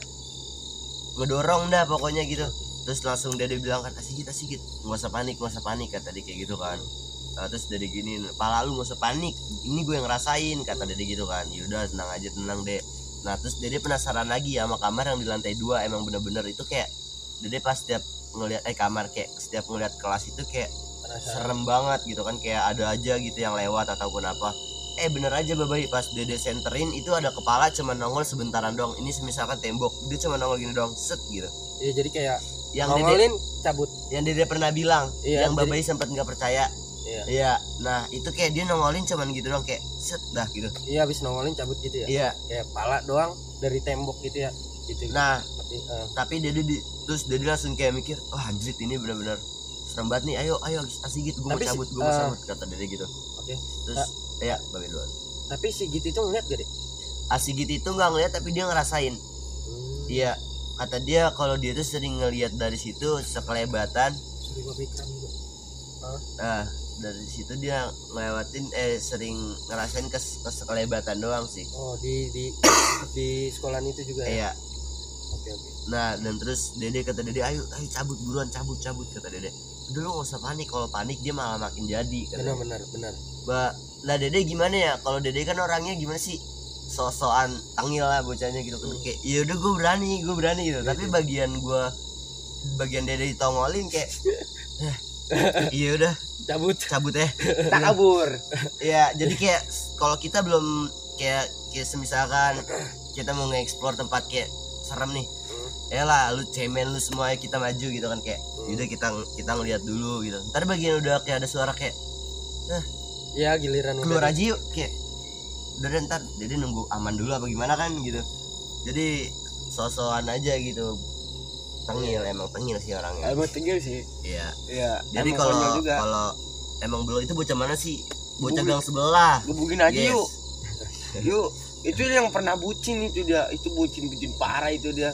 ngedorong dah pokoknya gitu. Terus langsung Dede bilang kan Sigit nggak usah panik kata dia kayak gitu kan. Terus Dede gini, pala lu nggak usah panik, ini gue yang ngerasain, kata Dede gitu kan. Yaudah tenang deh. Nah terus Dede penasaran lagi sama kamar yang di lantai 2. Emang bener-bener itu kayak Dede pas setiap ngelihat kamar kayak setiap ngelihat kelas itu kayak serem banget gitu kan, kayak ada aja gitu yang lewat ataupun apa. Bener aja babai, pas Dede senterin itu ada kepala cuma nongol sebentaran doang. Ini misalkan tembok, dia cuma nongol gini doang, set gitu. Iya jadi kayak Yang nongolin cabut. Yang Dede pernah bilang, Iya, yang babai sempat nggak percaya. Iya. Iya, nah itu kayak dia nongolin cuman gitu doang, kayak set dah gitu. Iya habis nongolin cabut gitu ya. Iya. Kayak pala doang dari tembok gitu ya. Gitu. Nah, tapi tapi terus Dede langsung kayak mikir, wah anjir ini benar-benar serem banget nih. Ayo Sigit, gue mau Tapi cabut, gue mau cabut, kata Dede gitu. Oke. Terus ya bagai duluan. Tapi si Sigit itu ngeliat gak deh? Sigit itu nggak ngeliat tapi dia ngerasain. Iya, kata dia kalau dia tuh sering ngeliat dari situ sekelebatan. Sering kepikiran juga. Nah dari situ dia ngelewatin sering ngerasain ke sekelebatan doang sih. Oh di sekolahan itu juga ya? Iya. Oke. Nah dan terus Dede kata Dede, ayo cabut buruan, cabut kata Dede. Udah lu nggak usah panik, kalau panik dia malah makin jadi. Benar. Lah Dede gimana ya, kalau Dede kan orangnya gimana sih, sosokan tangil lah bocahnya gitu kan. Kayak ya udah gue berani gitu. Tapi bagian Dede ditongolin kayak iya udah cabut ya. Tak kabur. Ya jadi kayak kalau kita belum kayak semisalkan kita mau nge-explore tempat kayak serem nih, lah lu cemen lu semua kita maju gitu kan, kayak udah kita ngeliat dulu gitu. Ntar bagian udah kayak ada suara kayak ya giliran keluar udah aja yuk, kayak udah deh, ntar jadi nunggu aman dulu apa gimana kan gitu. Jadi sosokan aja gitu. Emang tengil sih orangnya. Emang tinggal sih. Iya. Jadi emang kalau konyol juga. emang belum itu bocah mana sih? Bocah gang sebelah. Gebugin aja Yes. yuk. Itu yang pernah bucin itu dia. Itu bucin parah itu dia.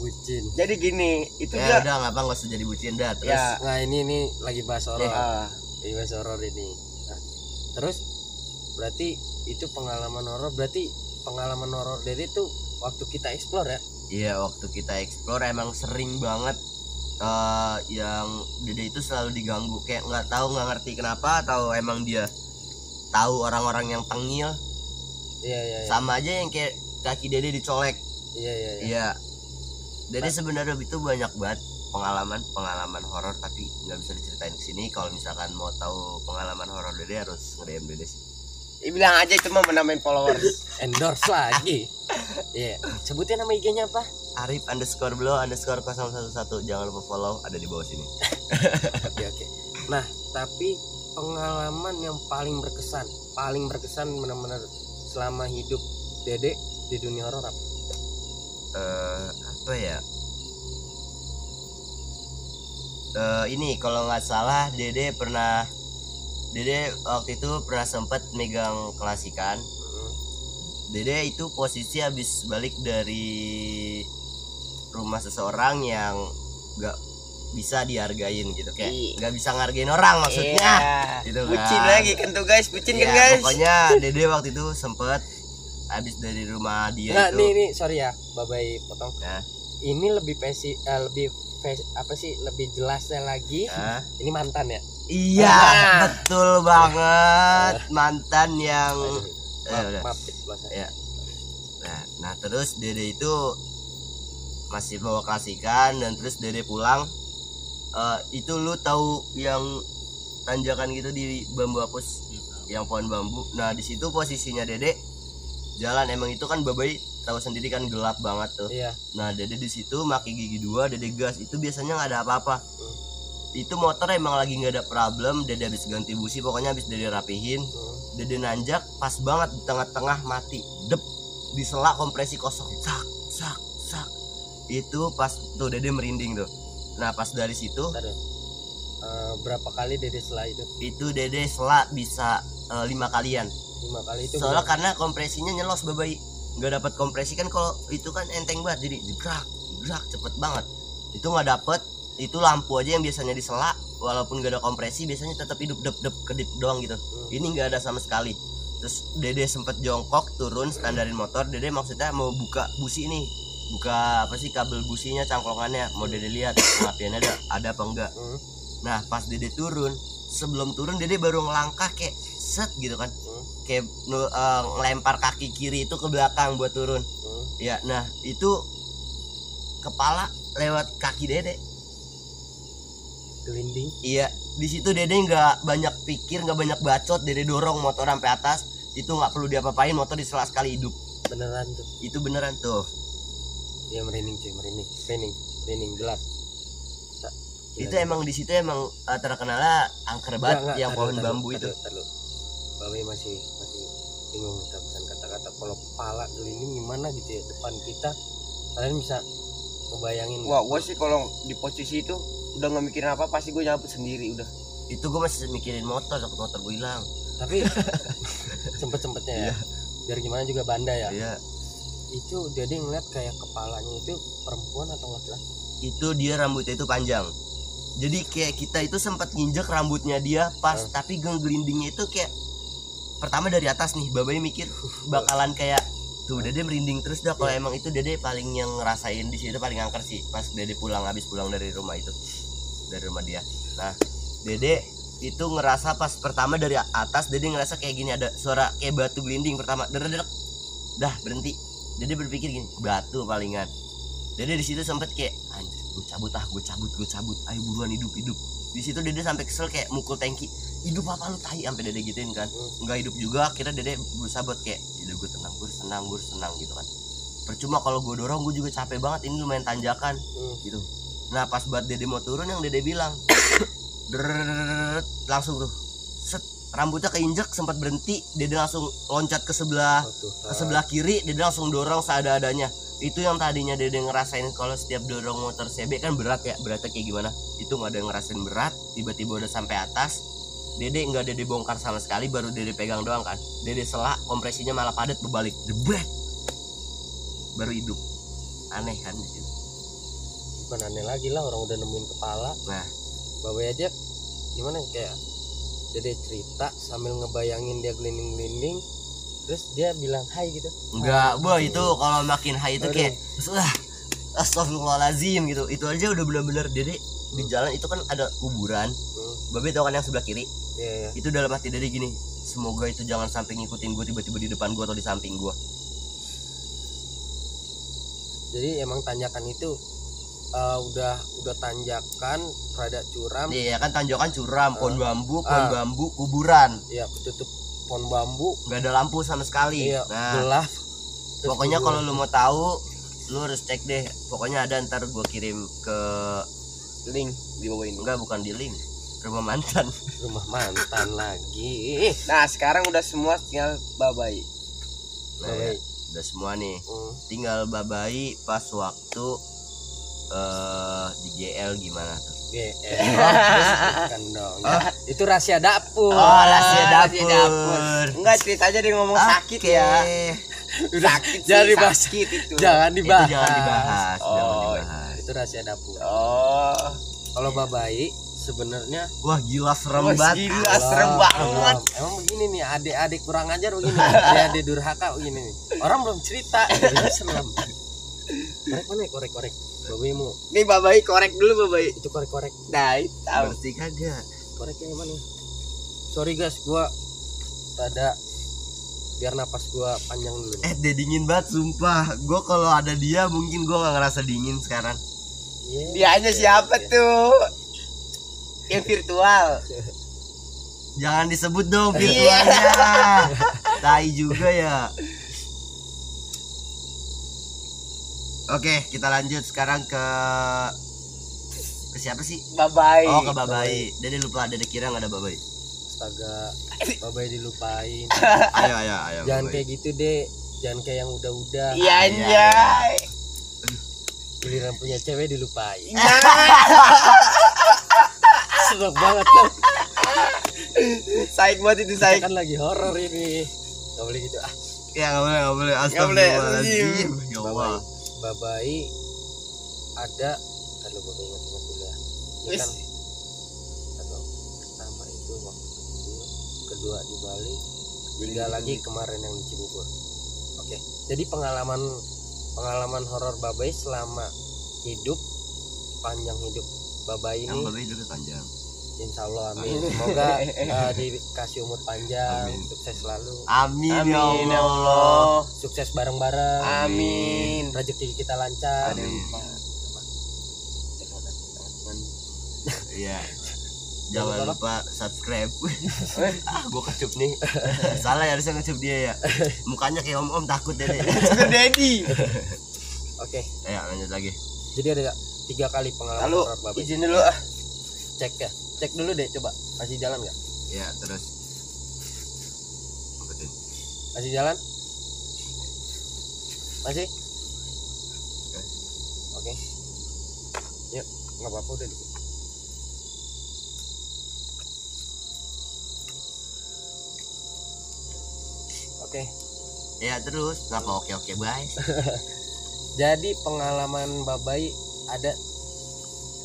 bucin. Jadi gini, itu Ya dia. udah nggak usah jadi bucin dah. Terus Ya. Nah ini lagi bahas horor. Ah, Bahas horor ini. Nah, terus berarti itu pengalaman horor. Berarti pengalaman horor dari itu waktu kita explore ya? iya, waktu kita explore emang sering banget yang Dede itu selalu diganggu, kayak nggak ngerti kenapa, atau emang dia tahu orang-orang yang tengil. Iya. Sama aja yang kayak kaki Dede dicolek. Iya. Iya. Dede sebenarnya itu banyak banget pengalaman horor, tapi nggak bisa diceritain di sini. Kalau misalkan mau tahu pengalaman horor Dede harus nge-DM Dede sih. bilang aja itu mah menambahin followers. Endorse lagi. Iya. Sebutin nama IG-nya apa? Arif_blo_011. Jangan lupa follow, ada di bawah sini. Oke. Nah, tapi pengalaman yang paling berkesan benar-benar selama hidup Dede di dunia horor apa? Apa ya? Ini kalau nggak salah Dede waktu itu pernah sempat megang kelas ikan. Dede itu posisi habis balik dari rumah seseorang yang nggak bisa dihargain gitu, kayak nggak bisa ngargain orang maksudnya. Gitu kan. Bucin lagi kan tuh guys, bucin kan Ya, guys. pokoknya Dede waktu itu sempet habis dari rumah dia Nah, itu. nih sorry ya, Babai potong. Nah. Ini lebih lebih jelasnya lagi. Nah. Ini mantan ya? Iya, betul banget, mantan yang udah. Maaf keceplosan. Ya. Nah terus Dede itu masih bawa kelas ikan, dan terus Dede pulang. Itu lu tahu yang tanjakan gitu di bambu hapus, yang pohon bambu. Nah di situ posisinya Dede jalan, emang itu kan Babai tahu sendiri kan gelap banget tuh. Iya. Nah Dede di situ maki gigi 2, Dede gas. Itu biasanya nggak ada apa-apa. Itu motor emang lagi nggak ada problem. Dede habis ganti busi, pokoknya habis Dede rapihin. Dede nanjak pas banget di tengah-tengah, mati dep, disela kompresi kosong, sak. Itu pas tuh Dede merinding tuh. Nah pas dari situ Berapa kali Dede selah itu? Itu Dede selah bisa 5 kalian. 5 kali itu. Soalnya karena kompresinya nyelos babai, nggak dapat kompresi kan, kalau itu kan enteng banget, jadi gerak cepet banget. Itu nggak dapet, itu lampu aja yang biasanya disela, walaupun gak ada kompresi biasanya tetap hidup dep kedip doang gitu. Ini nggak ada sama sekali. Terus Dede sempet jongkok turun standarin motor. Dede maksudnya mau buka busi nih, buka apa sih kabel businya, cangklongannya, mau Dede lihat pengapiannya ada apa enggak. Nah pas Dede turun, sebelum turun Dede baru ngelangkah kayak set gitu kan, kayak ngelempar kaki kiri itu ke belakang buat turun. Ya nah itu kepala lewat kaki Dede. Gelinding. Iya, di situ Dede nggak banyak pikir, nggak banyak bacot. Dede dorong motor sampai atas, itu nggak perlu diapa-apain, motor disela sekali hidup. Beneran tuh. Itu beneran tuh. Ya merinding cuy, merinding gelap. Itu emang di situ emang terkenalnya angker banget yang pohon bambu itu. Babe masih bingung ucapan kata-kata. Kalau kepala gelinding gimana gitu ya depan kita, kalian bisa ngebayangin? Wah, gue sih kalau di posisi itu udah nggak mikirin apa, pasti gue nyabut sendiri udah. Itu gue masih mikirin motor, takut motor gue hilang. Tapi sempetnya ya, biar gimana juga banda ya. Iya. Itu Dede ngeliat kayak kepalanya itu perempuan atau laki-laki? Itu dia rambutnya itu panjang. Jadi kayak kita itu sempat nginjek rambutnya dia pas, tapi gelindingnya itu kayak pertama dari atas nih, Babai mikir bakalan kayak tuh Dede merinding terus dah. Kalau emang itu Dede paling yang ngerasain di situ paling angker sih pas Dede habis pulang dari rumah itu, dari rumah dia. Nah Dede itu ngerasa pas pertama dari atas, Dede ngerasa kayak gini, ada suara kayak batu gelinding pertama, derek dah berhenti. Dede berpikir gini, batu palingan. Dede di situ sempet kayak anjir, gue cabut, ayo buruan hidup. Di situ Dede sampai kesel kayak mukul tangki, hidup apa lu tai, sampai Dede gituin kan. Nggak hidup juga, akhirnya Dede berusaha buat kayak hidup gue senang gitu kan. Percuma kalau gue dorong, gue juga capek banget, ini lumayan tanjakan gitu. Nah pas buat Dede mau turun, yang Dede bilang langsung tuh set, rambutnya keinjek, sempat berhenti. Dede langsung loncat ke sebelah kiri. Dede langsung dorong seadanya. Itu yang tadinya Dede ngerasain kalau setiap dorong motor CB kan beratnya kayak gimana, itu nggak ada yang ngerasain berat. Tiba-tiba udah sampai atas, Dede nggak Dede bongkar sama sekali, baru Dede pegang doang kan. Dede selak, kompresinya malah padat, berbalik jebret, baru hidup. Aneh kan di situ. Bukan aneh lagi lah, orang udah nemuin kepala. Nah Babai aja gimana kayak Dede cerita sambil ngebayangin dia gelinding, terus dia bilang hai gitu. enggak, boh itu kalau makin hai itu kayak astagfirullahaladzim gitu. Itu aja udah bener-bener Dede di jalan itu kan ada kuburan. Babe tau kan yang sebelah kiri? Iya. Itu dalam hati Dede gini, semoga itu jangan sampai ngikutin gue tiba-tiba di depan gue atau di samping gue. Jadi emang tanjakan itu udah tanjakan rada curam. Iya kan, tanjakan curam, pohon bambu, kuburan. Iya, ketutup pohon bambu, nggak ada lampu sama sekali. Iya, nah gelap. Pokoknya kalau lu mau tahu, lu harus cek deh. Pokoknya ada, ntar gue kirim ke Link di bawah ini. Enggak, bukan di link, rumah mantan lagi. Nah sekarang udah semua tinggal Babai. Nah, ya, udah semua nih. Tinggal Babai pas waktu di GL gimana tuh? Bukan dong. Ya. Itu rahasia dapur. Oh, rahasia dapur. Enggak, cerita aja dia ngomong sakit ya. Sakit Jangan sih, dibahas. sakit itu. Jangan dibahas. Itu jangan dibahas. Oh, itu rahasia dapur. Oh. Kalau Babai sebenarnya Wah gila, serem Wah, banget. gila, serem banget. Emang begini nih, adik-adik kurang ajar begini. Adik durhaka begini nih. Orang belum cerita, jadi serem. Korek. Babai mau. Nih Babai korek dulu Babai. Itu korek. Nah, tahu. Bersih kagak? Koreknya yang mana? Sorry guys, gua rada biar napas gua panjang dulu. Dia dingin banget sumpah. Gue kalau ada dia mungkin gue nggak ngerasa dingin sekarang. Dianya siapa tuh? Yang virtual. Jangan disebut dong virtualnya. Tai juga ya. Oke, kita lanjut sekarang ke siapa sih? Babai. Oh, ke Babai. Dede lupa, Dede kira nggak ada Babai. Astaga, Babai dilupain. Ayo. Jangan Babai. kayak gitu deh. Jangan kayak yang udah-udah. Iya anjay. Giliran punya cewek dilupain. Seneng banget tuh. Saik banget itu, saik. Kita kan lagi horor ini. Gak boleh gitu. Ya nggak boleh Nggak boleh. Astagfirullahaladzim. Ya Allah. Babai ada. Kalau babai ingat-ingat dulu ya. Ini Wis. kan kalau pertama itu waktu kecil, kedua di Bali, tiga lagi kemarin yang di Cibubur. Oke. Jadi pengalaman horor babai selama hidup, panjang hidup babai Yang ini, babi hidupnya panjang. insya Allah amin. Semoga dikasih umur panjang, Amin. sukses selalu, Amin, Amin ya ya Allah. Allah. sukses bareng-bareng, Amin. rezeki kita lancar. Amin. Iya. Jangan lupa subscribe. Gua kecup nih. Salah ya, harusnya ngecup dia ya. Mukanya kayak om takut deh. Sugar daddy. Oke, Ya lanjut lagi. jadi ada 3 kali pengalaman Lalu horor babai. izin dulu ah. Cek ya, cek dulu deh, coba masih jalan nggak? Ya terus. Angkatin. Masih jalan? Masih? Oke. Yuk, nggak apa-apa udah. Oke. Ya terus. Ngapa oke guys? Jadi pengalaman babai ada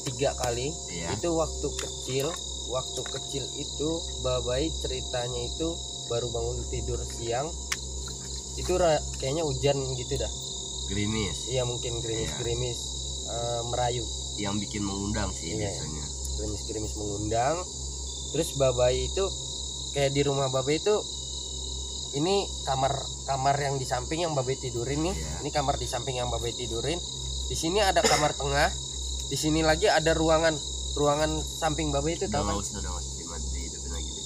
3 kali. Iya. Itu waktu kecil. Waktu kecil itu babai ceritanya itu baru bangun tidur siang. Itu kayaknya hujan gitu dah. Gerimis. Iya mungkin gerimis-gerimis merayu. Yang bikin mengundang sih Iya. biasanya. Gerimis-gerimis mengundang. Terus babai itu kayak di rumah babai itu, ini kamar yang di samping yang babai tidurin nih. Iya. Ini kamar di samping yang babai tidurin. Di sini ada kamar tengah. Di sini lagi ada ruangan samping babai itu, Udah tahu kan? nggak usah dihidupin lagi deh.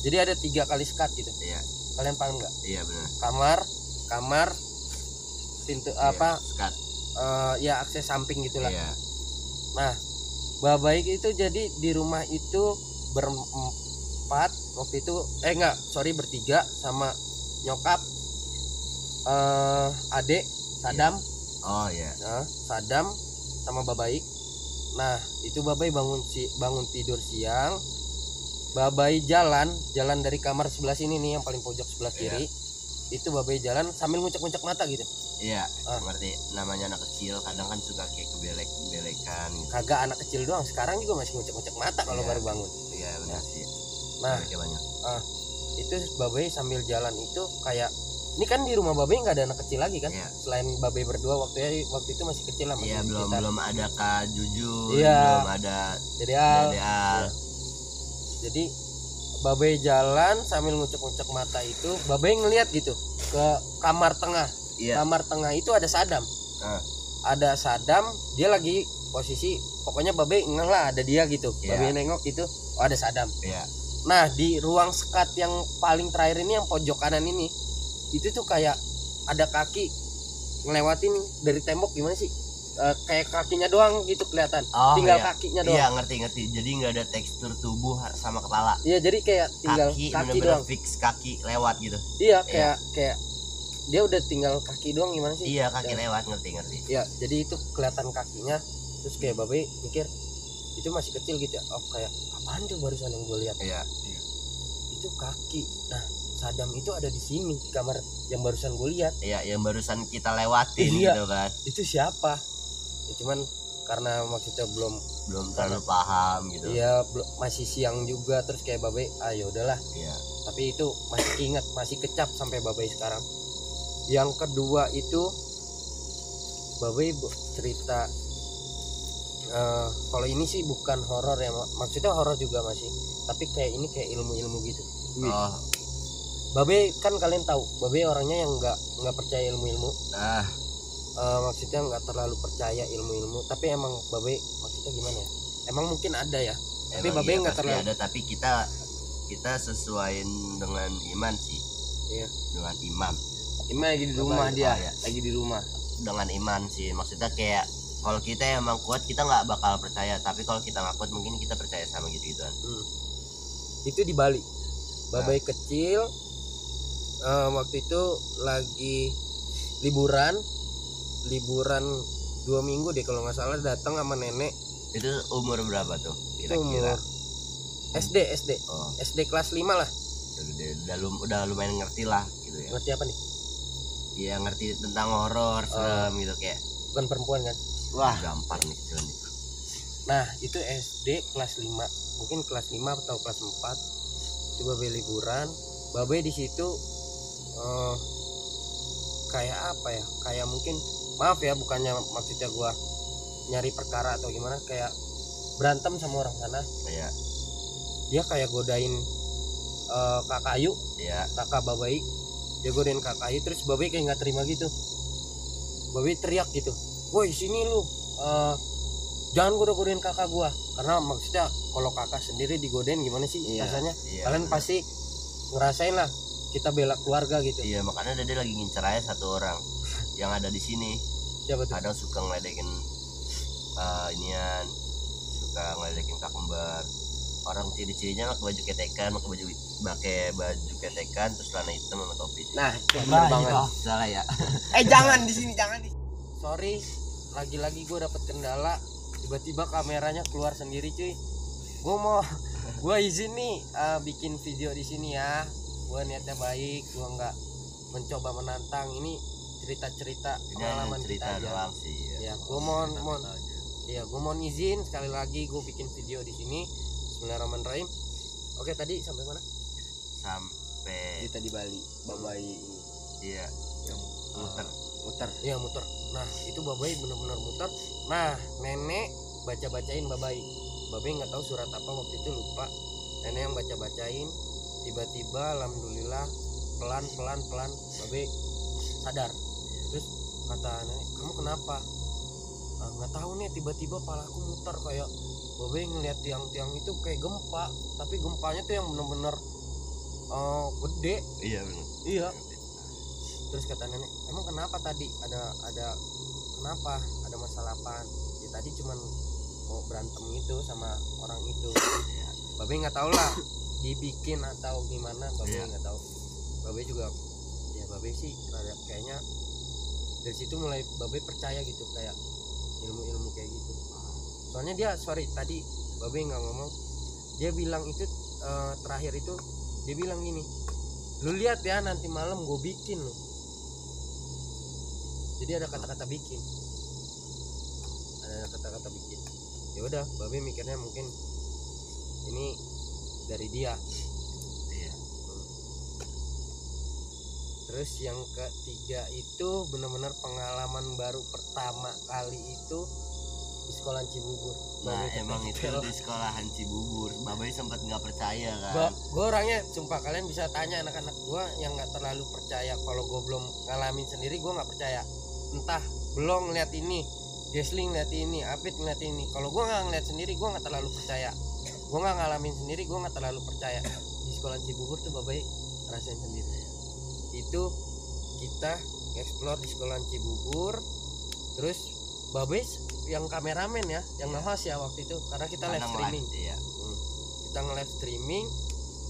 Jadi ada 3 kali sekat gitu. Iya. Kalian paham nggak? Iya benar. Kamar pintu Iya, apa? Skat. Ya akses samping gitulah. Iya. Nah, babai itu jadi di rumah itu berempat waktu itu, bertiga sama nyokap, adek Sadam, Oh iya. Sadam sama babai. Nah, itu babai bangun tidur siang. Babai jalan dari kamar sebelah sini nih, yang paling pojok sebelah kiri. Itu babai jalan sambil ngucek-ngucek mata gitu. Iya, ngerti. Namanya anak kecil kadang kan suka kayak kebelekan gitu. Kagak anak kecil doang, sekarang juga masih ngucek-ngucek mata kalau Iya. baru bangun. Iya benar sih. Nah, Beleknya banyak. itu babai sambil jalan itu kayak, ini kan di rumah babai nggak ada anak kecil lagi kan? Iya. Selain babai berdua waktu itu masih kecil lah. Iya, masih belum sekitar. belum ada Kak Jujur, Iya. belum ada Jadi Al, Deal. jadi babai jalan sambil ngucek-ngucek mata itu, babai ngeliat gitu ke kamar tengah. Iya. Kamar tengah itu ada Sadam. Ah. Ada Sadam, dia lagi posisi, pokoknya babai ngeh lah ada dia gitu. Iya. Babai nengok gitu, oh ada Sadam. Iya. Nah, di ruang sekat yang paling terakhir ini, yang pojok kanan ini, itu tuh kayak ada kaki ngelewatin dari tembok, gimana sih? Kayak kakinya doang gitu kelihatan. Oh, Tinggal iya. kakinya doang. Iya, ngerti. Jadi nggak ada tekstur tubuh sama kepala. Iya, jadi kayak tinggal Kaki kaki bener-bener doang. fix kaki lewat gitu. Iya, kayak dia udah tinggal kaki doang, gimana sih? Iya, kaki Ya. lewat, ngerti. Iya, jadi itu kelihatan kakinya. Terus kayak babai mikir, itu masih kecil gitu ya. Oh, kayak apaan tuh barusan yang gue lihat? Iya. Itu kaki. Nah, Sadam itu ada di sini, di kamar yang barusan gue lihat. Iya, yang barusan kita lewatin Iya. gitu kan. Itu siapa? Ya, cuman karena maksudnya belum Terlalu paham gitu. Iya, masih siang juga, terus kayak babai, ya udahlah. Iya. Tapi itu masih ingat, masih kecap sampai babai sekarang. Yang kedua itu babai cerita, kalau ini sih bukan horor ya, maksudnya horor juga masih, tapi kayak ini kayak ilmu-ilmu gitu. Oh, Babai kan kalian tahu, babai orangnya yang nggak percaya ilmu-ilmu. Maksudnya nggak terlalu percaya ilmu-ilmu, tapi emang babai maksudnya gimana ya? Emang mungkin ada ya, tapi emang babai iya, nggak pasti terlalu. ada, tapi kita sesuaiin dengan iman sih. Iya. Dengan iman. Ini lagi di rumah dia, Oh, iya. lagi di rumah. Dengan iman sih, maksudnya kayak kalau kita emang kuat kita nggak bakal percaya, tapi kalau kita nggak kuat mungkin kita percaya sama gitu-gituan. Itu di Bali, babai kecil, waktu itu lagi liburan 2 minggu deh kalau nggak salah, datang sama nenek. Itu umur berapa tuh Itu kira-kira? SD Oh, SD kelas 5 lah. udah gede, udah lumayan ngerti lah gitu ya. Ngerti apa nih? Iya, ngerti tentang horor, serem gitu kayak. Bukan perempuan kan? Wah, gampar nih kecil nih. Nah itu SD kelas 5, mungkin kelas 5 atau kelas 4. Itu babe liburan, babe di situ kayak apa ya, kayak mungkin, maaf ya bukannya maksudnya gua nyari perkara atau gimana, kayak berantem sama orang sana. Kayak Dia kayak godain Kak Ayu, ya kakak babai. Dia godain Kak Ayu, terus babai kayak nggak terima gitu. Babai teriak gitu, woi sini lu, jangan godain kakak gua. Karena maksudnya kalau kakak sendiri digodain gimana sih rasanya? Kalian pasti ngerasain lah, kita bela keluarga gitu. Iya, makanya Dede lagi ngincer aja satu orang yang ada di sini. Siapa tuh? Kadang suka ngeledekin inian, suka ngeledekin kak kembar. Orang ciri-cirinya pakai baju ketekan, pakai baju ketekan, terus celana hitam sama topi. Nah, itu bener banget. Salah ya. Jangan di sini, jangan di. Sorry, lagi-lagi gue dapet kendala, tiba-tiba kameranya keluar sendiri cuy. Gue izin nih bikin video di sini ya. Gue niatnya baik, gue nggak mencoba menantang. Ini cerita-cerita pengalaman cerita kita aja. doang sih. Ya, gue mohon izin sekali lagi gue bikin video di sini. Bismillahirrahmanirrahim. Oke, tadi sampai mana? Sampai Kita di Bali, babai ini. iya Yang muter. Iya muter. Nah itu babai bener-bener muter. Nah nenek baca-bacain babai. Babai nggak tahu surat apa waktu itu, lupa. Nenek yang baca-bacain. Tiba-tiba alhamdulillah pelan babai sadar. Terus kata nenek, kamu kenapa? Nggak tahu nih, tiba-tiba palaku muter kayak babai ngeliat tiang-tiang itu kayak gempa. Tapi gempanya tuh yang bener-bener gede. Iya benar. Iya. Terus kata nenek, emang kenapa tadi? Ada kenapa? Ada masalah apaan? Ya tadi cuman mau berantem itu sama orang itu. Babe nggak tahu lah dibikin atau gimana, babe nggak tahu. Babe juga ya babe sih kayaknya dari situ mulai babe percaya gitu, kayak ilmu-ilmu kayak gitu. Soalnya dia tadi babe nggak ngomong, dia bilang itu terakhir itu dia bilang gini, lu lihat ya nanti malam gue bikin lu. Jadi ada kata-kata bikin, ya udah babe mikirnya mungkin ini dari dia. Iya. Terus yang ketiga itu benar-benar pengalaman baru pertama kali itu di sekolah Cibubur. Nah emang itu di sekolahan Cibubur, babai sempat nggak percaya kan. Gue orangnya sumpah, kalian bisa tanya anak-anak gue yang nggak terlalu percaya. Kalau gue belum ngalamin sendiri gue nggak percaya. Entah belum ngeliat ini, Gesling ngeliat ini, Apit ngeliat ini. Kalau gue nggak ngeliat sendiri gue nggak terlalu percaya. Gue nggak ngalamin sendiri gue nggak terlalu percaya. Di sekolah Cibubur tuh babai rasain sendiri. Itu kita explore di sekolah Cibubur. Terus babai yang kameramen ya, yang nge-host ya waktu itu, karena kita live streaming. Iya. Kita nge-live streaming.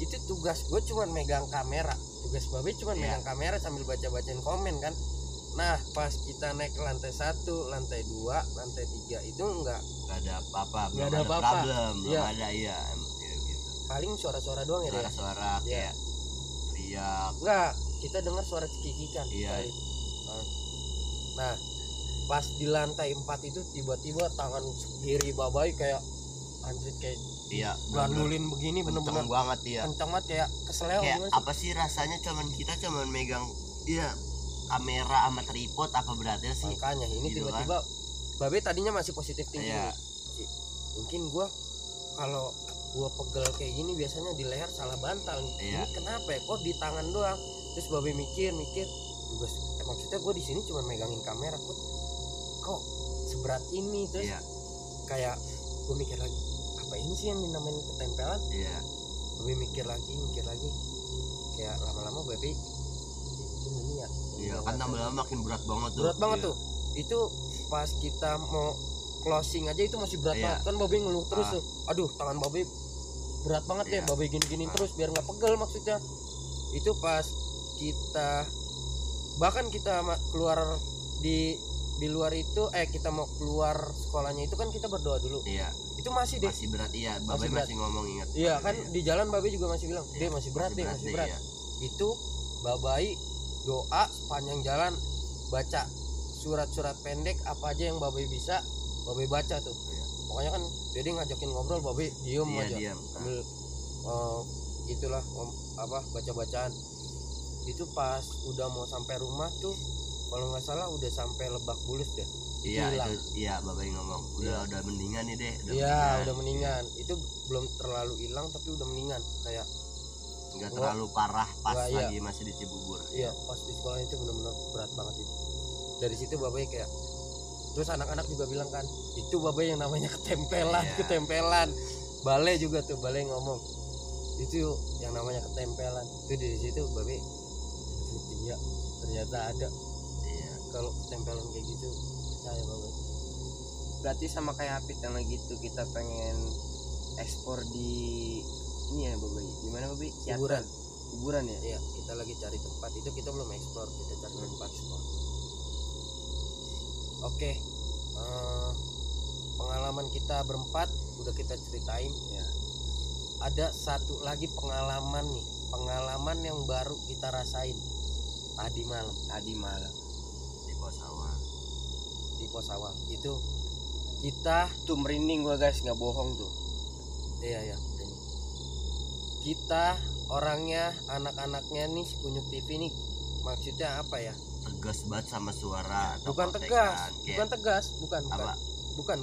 Itu tugas gue cuman megang kamera. Tugas babai cuman megang kamera sambil baca-bacain komen kan. Nah pas kita naik ke lantai 1, lantai 2, lantai 3 itu enggak ada apa-apa, Nggak belum ada ada apa-apa. problem, Iya. belum ada gitu. paling suara-suara doang ya dia. Suara-suara kayak teriak. Enggak, kita dengar suara cekikikan. Iya. Kali. Nah pas di lantai 4 itu tiba-tiba tangan kiri babai kayak anjir, kayak Iya. gandulin begini, bener-bener Kenceng banget ya. kencang banget, kayak keseleo Kayak gimana sih? apa sih rasanya kita cuman megang kamera sama tripod, apa beratnya sih? Makanya ini Gitu tiba-tiba babe tadinya masih positif tinggi. Iya. Mungkin gua kalau gua pegel kayak gini biasanya di leher salah bantal nih. Iya. Ini kenapa ya kok di tangan doang? Terus babe mikir juga maksudnya gua di sini cuma megangin kamera, kok seberat ini. Terus Iya. kayak gua mikir lagi, apa ini sih yang dinamain ketempelan? Iya. Babe mikir lagi kayak lama-lama babe ini ya. Iya, kan lama-lama makin berat banget tuh. Berat banget Iya. tuh. Itu pas kita mau closing aja itu masih berat Iya. banget kan, babe ngeluh terus tuh. Aduh, tangan babe berat banget ya, Iya. babe gini-giniin terus biar nggak pegel maksudnya. Itu pas kita bahkan kita keluar di luar itu kita mau keluar sekolahnya itu kan kita berdoa dulu. Iya. itu masih deh. Masih berat iya, Babe berat. masih ngomong ingat. Iya kan di jalan Babe juga masih bilang, "Deh masih berat deh, masih berat." Iya. Itu Babai doa sepanjang jalan, baca surat-surat pendek apa aja yang Babe bisa, Babe baca tuh. Iya. Pokoknya kan Dede ngajakin ngobrol, Babe diem Iya, aja diam. sambil itulah baca-bacaan. Itu pas udah mau sampai rumah tuh kalau nggak salah udah sampai Lebak Bulus deh. Iya, hilang. itu iya Babe ngomong. Udah mendingan nih, Deh. Iya udah mendingan. Itu belum terlalu hilang tapi udah mendingan, kayak Enggak terlalu parah pas Nggak, iya. lagi masih di Cibubur. iya pas di sekolah itu benar-benar berat banget itu. Dari situ Babe kayak, terus anak-anak juga bilang kan itu Babe yang namanya ketempelan. Iya. Ketempelan. Bale juga tuh Bale ngomong itu yang namanya ketempelan. Itu dari situ Babe, iya ternyata ada Iya. kalau ketempelan kayak gitu, percaya Babe. Berarti sama kayak Apit yang lagi itu kita pengen ekspor di ini ya Babai. Gimana Babai? Kuburan. Kuburan ya? Iya, kita lagi cari tempat. Itu kita belum eksplor, kita cari tempat ekspor. Oke, pengalaman kita berempat udah kita ceritain. Ya. Ada satu lagi pengalaman nih, pengalaman yang baru kita rasain tadi malam Tadi malam. Di pos awal. di pos awal. Itu kita, Tuh merinding gua guys, nggak bohong tuh. iya ya, kita orangnya, anak-anaknya nih si Kunyuk TV nih, maksudnya apa ya? Tegas banget sama suara atau Bukan kontekan. tegas, Kayak bukan tegas, bukan. apa? bukan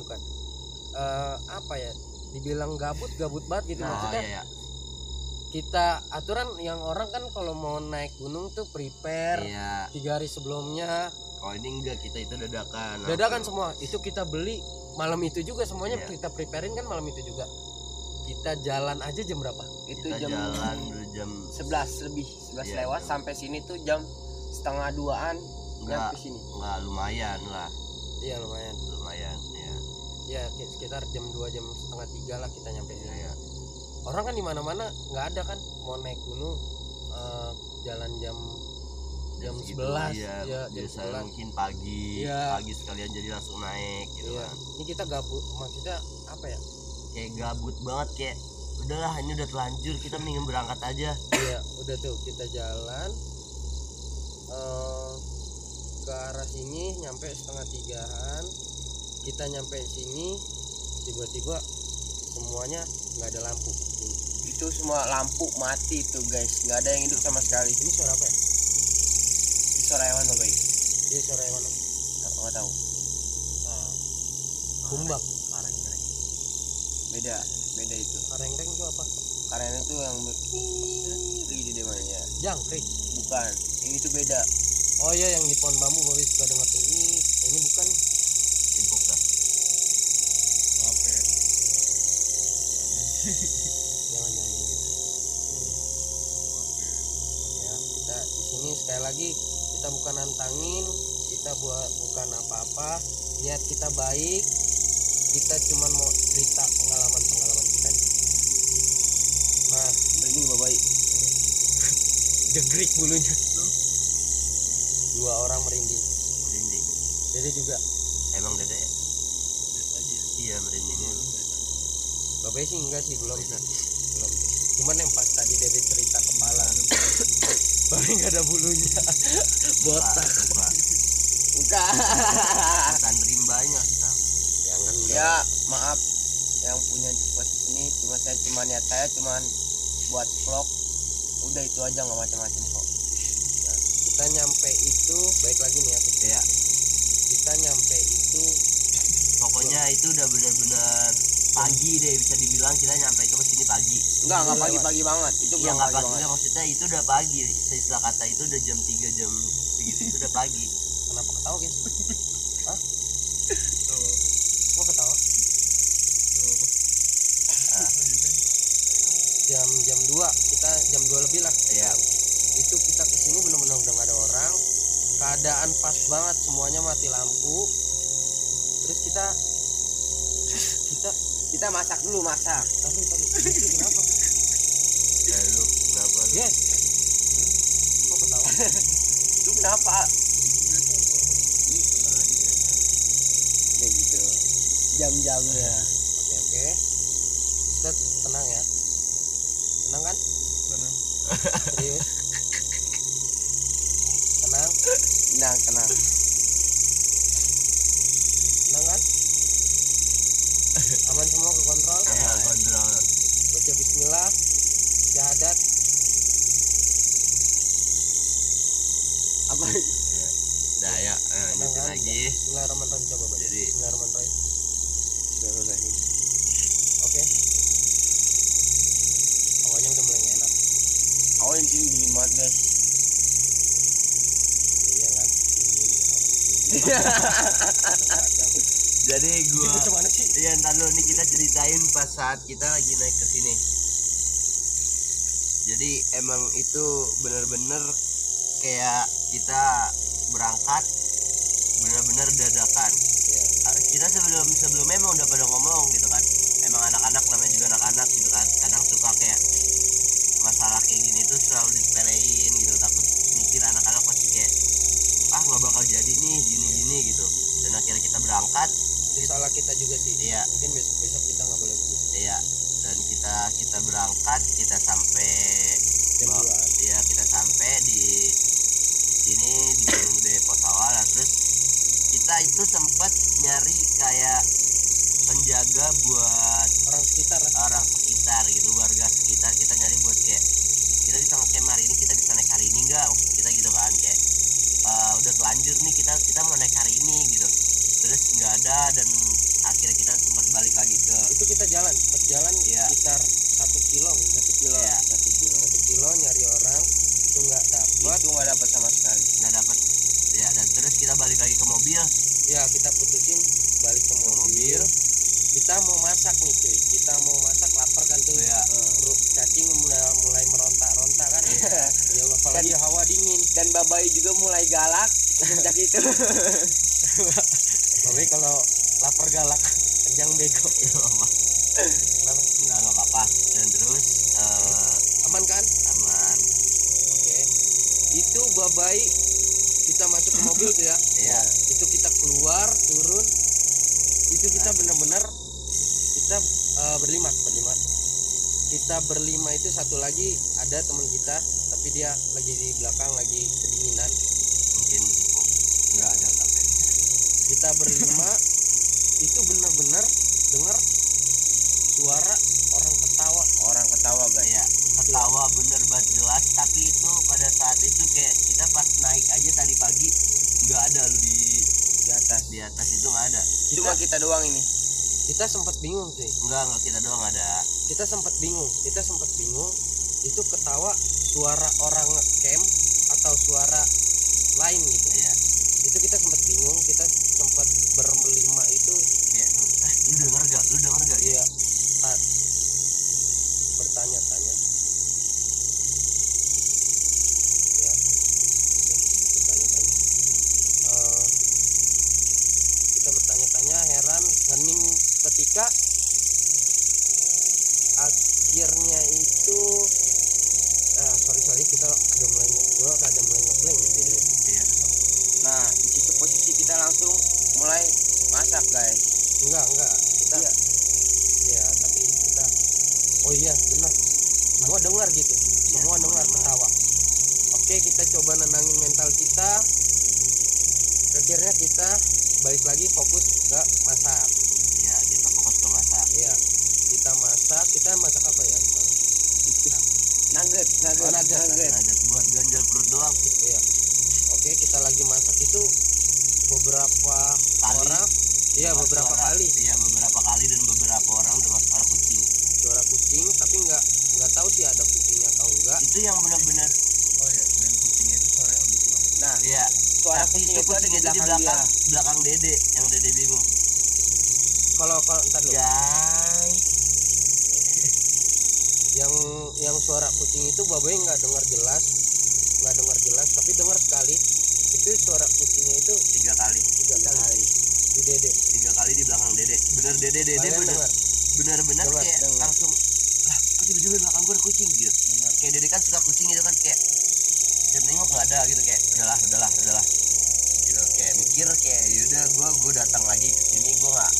apa ya, dibilang gabut banget gitu. Oh Maksudnya iya, iya. kita aturan yang orang kan kalau mau naik gunung tuh prepare Iya. 3 hari sebelumnya, Kalau ini enggak, kita itu dadakan. dadakan langsung. semua itu kita beli malam itu juga, semuanya Iya. kita preparein kan malam itu juga. Kita jalan aja jam berapa? Itu Kita jam jalan udah jam 11 lebih, 11 Iya, lewat jam. sampai sini tuh jam setengah 2-an enggak nyampe sini. enggak lumayan lah, Iya lumayan lumayan ya. ya, sekitar jam 2, jam setengah 3 lah kita nyampe sini. Iya. Orang kan di mana-mana nggak ada kan mau naik gunung, jalan jam Segitu, 11 iya, ya, jam biasa 11. mungkin pagi, Iya. pagi sekalian jadi langsung naik gitu Iya. kan. Ini kita gabut, maksudnya apa ya? Kayak gabut banget, kayak udahlah ini udah telanjur, kita mendingan berangkat aja. Iya, udah tuh kita jalan ke arah sini, nyampe setengah 3-an. Kita nyampe sini, tiba-tiba semuanya nggak ada lampu. Itu semua lampu mati tuh guys, nggak ada yang hidup sama sekali. Ini suara apa ya? Ini suara hewan Babai. Ini suara yang mana? Nggak tahu. Kumbang. Beda itu. Kareng-reng itu apa? Karena itu yang gitu deh mainnya. Jangkrik. Bukan, yang itu beda. Oh iya, yang di pohon bambu baru suka denger tuh. Ini bukan. Simpuk dah. Jangan gitu. Ya, kita di sini sekali lagi kita bukan nantangin, kita bukan apa-apa, niat kita baik, kita cuma mau cerita pengalaman kita nih. Nah, Merinding Babai. jegrik bulunya. 2 orang merinding. Merinding. Dede juga. Emang Dede? Iya merinding. Bapak sih enggak sih, belum. Cuman yang pas tadi Dede cerita kepala. Bapak nggak ada bulunya. Botak. Bukan. Bukan rimbanya kita. Jangan Ya maaf yang punya posisi ini, cuma niat saya cuman buat vlog. Udah itu aja, nggak macam-macam kok. Kita nyampe itu, baik lagi nih ya. Iya. Kita nyampe itu Pokoknya itu udah benar-benar pagi deh, bisa dibilang kita nyampe itu kesini pagi. Enggak pagi-pagi banget. Itu Iya belum nggak pagi pagi, banget. nggak, maksudnya itu udah pagi. Istilah kata itu udah jam 3 jam segitu itu udah pagi. kenapa ketawa guys? Hah? Kok ketawa? Ah, Jam 2, kita jam 2 lebih lah. iya. Itu kita kesini bener-bener udah gak ada orang, keadaan pas banget, semuanya mati lampu. Terus Kita masak dulu, masak. tapi kenapa? Lu kenapa lu? Yes. Kok ketawa? Lu kenapa? Kayak gitu. Jam-jamnya. Oke. Serius. Tenang, tenang. tenang kan? Aman semua ke kontrol. Kontrol. Baca bismillah, syahadat. Apa? Nah ya, Tenang lanjutin kan? lagi. Bismillahirrahmanirrahim, coba baca. Jadi- Bismillahirrahmanirrahim. Oke. Awalnya udah mulai nggak enak. Awalnya sini dingin banget guys. Iya kan. Dingin, orang dingin. Jadi gua Bocah mana sih? iya ntar dulu nih kita ceritain pas saat kita lagi naik ke sini. Jadi emang itu bener-bener kayak kita berangkat bener-bener dadakan. Iya. Kita sebelumnya emang udah pada ngomong gitu kan. Emang anak-anak namanya juga anak-anak gitu kan. Kadang suka kayak masalah kayak gini tuh selalu disepelein gitu, takut mikir anak-anak pasti kayak nggak bakal jadi nih gini-gini gitu. Dan akhirnya kita berangkat. Itu salah kita juga sih. Iya. Mungkin besok kita nggak boleh begitu. Iya, dan kita berangkat, kita sampai Jam 2-an. Iya, kita sampai di sini di Gunung Gede Potawal. Terus kita itu sempat nyari kayak penjaga buat Orang sekitar lah. orang sekitar gitu, warga sekitar. Kita nyari buat kayak kita bisa ngecamp hari ini, kita bisa naik hari ini enggak? Kita gitu kan kayak udah telanjur nih kita mau naik hari ini gitu. Terus nggak ada dan akhirnya kita sempat balik lagi ke Itu kita jalan, berjalan Iya. sekitar 1 kilo, 1 kilo, Iya. 1 kilo nyari orang itu nggak dapet. Itu nggak dapat sama sekali. nggak dapet ya, dan terus kita balik lagi ke mobil. Ya kita putusin balik ke mobil. Kita mau masak nih cuy, kita mau masak, lapar kan tuh. Iya. Perut cacing mulai meronta-ronta kan. Ya apalagi hawa dingin. Dan babai juga mulai galak sejak itu. Tapi kalau lapar galak, kencang bego. Kenapa? nggak apa-apa. Dan terus Aman kan? aman. Oke. Itu babai kita masuk ke mobil tuh ya. Iya. Itu kita keluar, turun. Itu kita benar-benar kita berlima. Kita berlima itu satu lagi ada teman kita, tapi dia lagi di belakang lagi kedinginan. Mungkin nggak ada sampai. Kita berlima itu benar-benar dengar suara orang ketawa. Orang ketawa guys. Ya ketawa bener banget jelas, tapi itu pada saat itu kayak kita pas naik aja tadi pagi nggak ada lu di atas itu nggak ada. Cuma kita doang ini. Kita sempat bingung sih. Nggak kita doang ada. Kita sempat bingung itu ketawa suara orang ngecamp atau suara lain gitu. Iya. Itu kita sempat bingung, kita sempat berlima itu Kayak lu denger gak ya bertanya-tanya ya bertanya-tanya. Kita bertanya-tanya, heran, hening ketika akhirnya itu sorry kita udah mulai ngeblank jadi. Iya. Nah di situ posisi kita langsung mulai masak guys. Enggak kita ya tapi kita oh iya benar semua dengar gitu, semua dengar ketawa. Oke, kita coba nenangin mental kita, akhirnya kita balik lagi fokus ke masak. Iya, kita fokus ke masak. Ya kita masak apa ya semalam? Nugget. Nugget buat ganjal perut doang. Iya. Oke, kita lagi masak itu beberapa Kali. orang. Iya, Dengar beberapa suara- kali Iya, beberapa kali dan beberapa orang dengar suara kucing. suara kucing, tapi nggak tahu sih ada kucingnya atau enggak. Itu yang benar-benar Oh ya, dan kucingnya itu suaranya bagus banget. Nah iya. suara Tapi kucing itu itu ada kucing di itu di belakang dia. belakang Dede, yang Dede bingung. Kalau ntar dulu. Guys, Yang suara kucing itu babai nggak dengar jelas, tapi dengar sekali. Itu suara kucingnya itu 3 kali. 3 kali di Dede. 3 kali di belakang Dede. Bener Dede Kalian dengar? bener-bener Dengar, kayak dengar. langsung kok tiba-tiba di belakang gue ada kucing gitu. Kayak Dede kan suka kucing gitu kan, kayak setiap nengok nggak ada gitu, kayak udahlah gitu, kayak mikir kayak yaudah gue datang lagi ke sini, gue nggak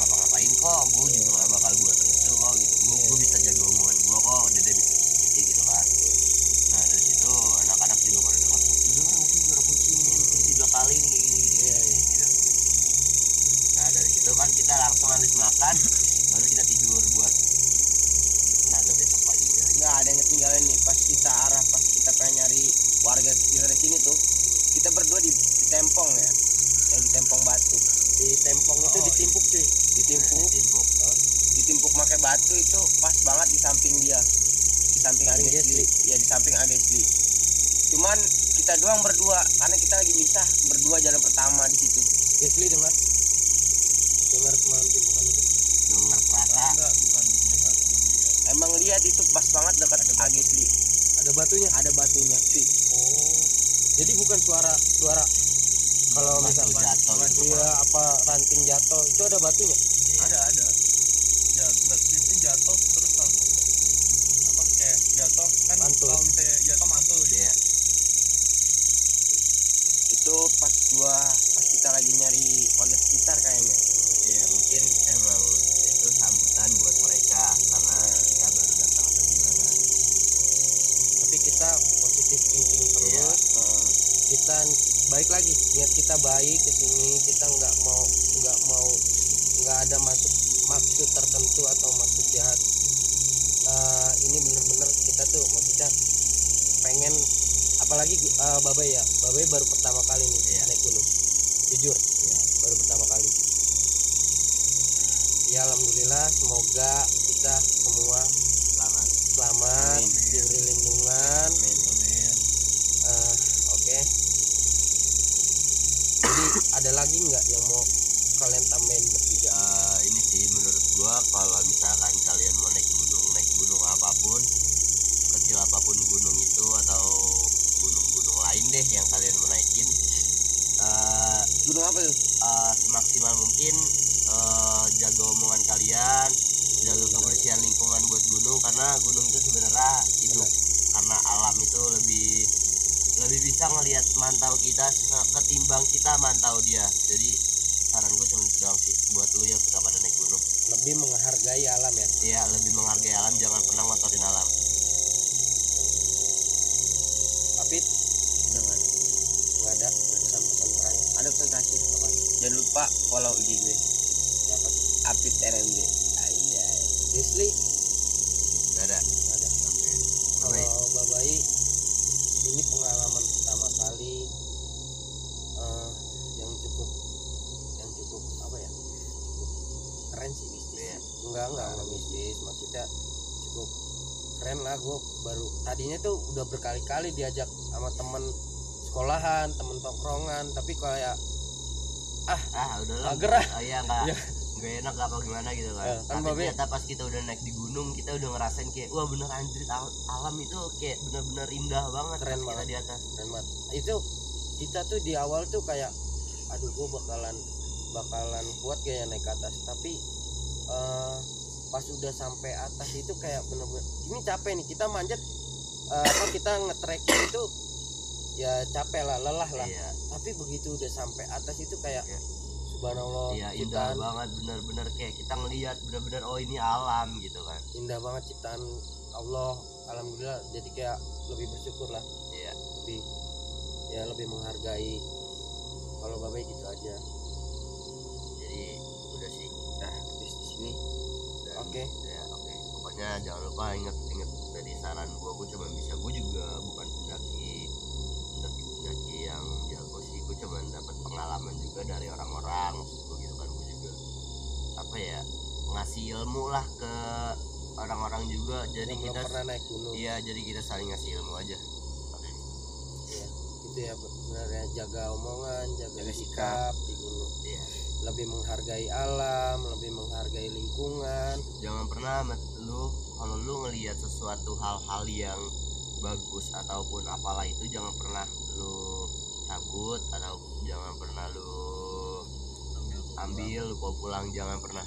ngapa-ngapain kok, gue juga nggak bakal gue terus kok gitu, gue bisa jaga omongan gue kok, Dede bisa gitu kan. tempong ya, yang di tempong batu. Di tempong itu ditimpuk cuy. Timpuk. Ditimpuk pakai batu itu pas banget di samping dia, di samping Samping Agesli ya, di samping Agesli. Cuman kita doang berdua karena kita lagi misah berdua jalan pertama di situ. Gesli dengar semalam timpukan itu. Dengar kerasa. Enggak, bukan dengar, Emang lihat itu pas banget dekat Agesli, Ada batunya. ada batunya cuy. Oh. Jadi bukan suara kalau Batu misalkan jatuh gitu. iya apa ranting jatuh itu ada batunya. ada ya batu itu jatuh terus langsung apa kayak jatuh kan Mantul. kalau misalnya jatuh mantul gitu. Iya. Itu pas kita lagi nyari oleh sekitar kayaknya. Iya, mungkin emang itu sambutan buat mereka karena kita baru datang atau gimana. Tapi kita positif thinking terus. Iya. Kita baik lagi, niat kita baik ke sini, kita nggak ada maksud tertentu atau maksud jahat. Ini bener-bener kita tuh maksudnya pengen, apalagi Babai baru pertama kali nih Iya. naik gunung, jujur Iya. baru pertama kali. Ya alhamdulillah, semoga kita semua Selamat. selamat, Amin. diberi lindungan. Amin. Oke. Jadi ada lagi nggak yang mau kalian tambahin bertiga? Ini sih menurut gua kalau misalkan kalian mau naik gunung apapun, kecil apapun gunung itu atau gunung-gunung lain deh yang kalian mau naikin, Gunung apa tuh? semaksimal mungkin jaga omongan kalian, jaga kebersihan lingkungan buat gunung karena gunung itu sebenarnya hidup. Karena alam itu lebih bisa ngelihat mantau kita ketimbang kita mantau dia. Jadi saran gue cuma itu doang sih buat lu yang suka pada naik gunung. Lebih menghargai alam ya. Iya, lebih menghargai alam, jangan pernah ngotorin alam. Apit Udah nggak ada. nggak ada pesan-pesan terakhir. Ada pesan terakhir apa? Jangan lupa follow IG gue. Siapa? Apit RMD. Aja. Desli Gak ada. nggak ada. Oke. Baik. Kalau Babai ini pengalaman pertama kali yang cukup apa ya, cukup keren sih mistis. Iya. Enggak mistis, maksudnya cukup keren lah. Gue baru tadinya tuh udah berkali-kali diajak sama temen sekolahan, temen tongkrongan, tapi kayak Udah lah. mager ah. Iya enggak. Iya. Gak enak apa gimana gitu kan. Ya, kan Tapi Babe. ternyata pas kita udah naik di gunung, kita udah ngerasain kayak wah bener anjir, alam itu kayak bener-bener indah banget. Keren pas kita banget. di atas. Keren banget. Itu kita tuh di awal tuh kayak aduh gue bakalan kuat kayak naik ke atas, tapi pas udah sampai atas itu kayak bener-bener ini capek nih kita manjat, kita nge-trekking itu ya capek lah, lelah lah. Iya. Tapi begitu udah sampai atas itu kayak Iya. subhanallah, Iya, indah ciptaan banget, bener-bener kayak kita ngelihat bener-bener oh ini alam gitu kan. indah banget ciptaan Allah. Alhamdulillah, jadi kayak lebih bersyukur lah, Iya. lebih menghargai. Kalau Babai gitu aja. Jadi udah sih. Nah, habis di sini Dan, Oke. Ya, oke. Pokoknya jangan lupa inget dari saran gue cuma bisa, gue juga bukan pendaki yang jago sih, gue cuma dapat pengalaman juga dari orang-orang gue gitu kan. Gue juga apa ya, ngasih ilmu lah ke orang-orang juga, jadi Yang belum kita pernah naik gunung. iya, jadi kita saling ngasih ilmu aja. Oke. Iya, itu ya benar ya, jaga omongan, jaga Jaga sikap di gunung. Iya, Lebih menghargai alam, lebih menghargai lingkungan. jangan pernah kalau lu ngelihat sesuatu hal-hal yang bagus ataupun apalah itu, jangan pernah lu cabut atau jangan pernah lu ambil lu bawa pulang, jangan pernah.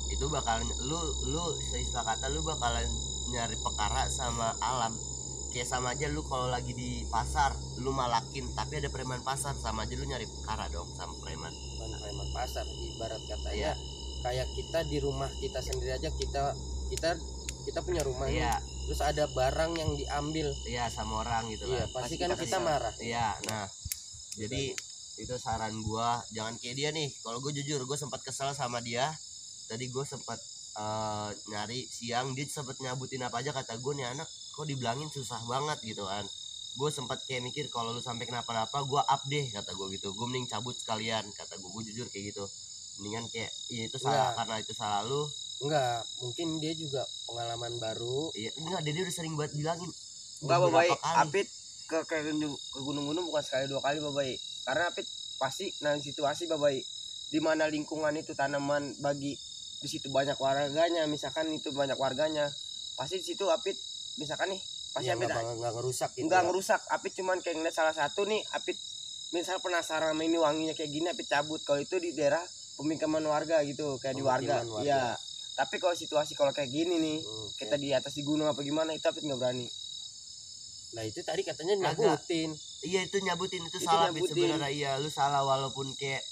Itu bakalan lu seistilah kata lu bakalan nyari perkara sama alam. Kayak sama aja lu kalau lagi di pasar lu malakin tapi ada preman pasar, sama aja lu nyari perkara dong sama preman. Bukan preman pasar, ibarat katanya Iya. kayak kita di rumah kita sendiri aja, kita punya rumah nih, Iya, terus ada barang yang diambil, iya sama orang gitu iya kan. pasti Pasti kan kita kita kesel. marah. Iya, nah jadi itu saran gua, jangan kayak dia nih. Kalau gue jujur, gue sempat kesel sama dia. Tadi gue sempat nyari siang, dia sempat nyabutin apa aja, kata gue nih anak kok dibilangin susah banget gitu kan. gue sempat kayak mikir kalau lu sampai kenapa-napa gue up deh kata gue gitu, gue mending cabut sekalian kata gue jujur kayak gitu, mendingan kayak ya itu salah karena itu salah lu. Enggak, mungkin dia juga pengalaman baru. Iya enggak, dia udah sering banget bilangin Enggak beberapa Babai, kali. Apit ke gunung-gunung bukan sekali 2 kali Babai. Karena Apit pasti situasi Babai di mana lingkungan itu tanaman bagi di situ banyak warganya, misalkan itu banyak warganya, pasti di situ Apit misalkan nih pasti Ya, Apit nggak ngerusak gitu. enggak ngerusak. Apit cuman kayak ngeliat salah satu nih, Apit misal penasaran sama ini wanginya kayak gini, Apit cabut. Kalau itu di daerah pemikaman warga gitu, kayak di warga. Iya. Tapi kalau situasi kalau kayak gini nih, kita di atas di gunung apa gimana, itu Apit nggak berani. Nah itu tadi katanya nyabutin. Iya itu nyabutin itu salah sebenarnya. Iya lu salah, walaupun kayak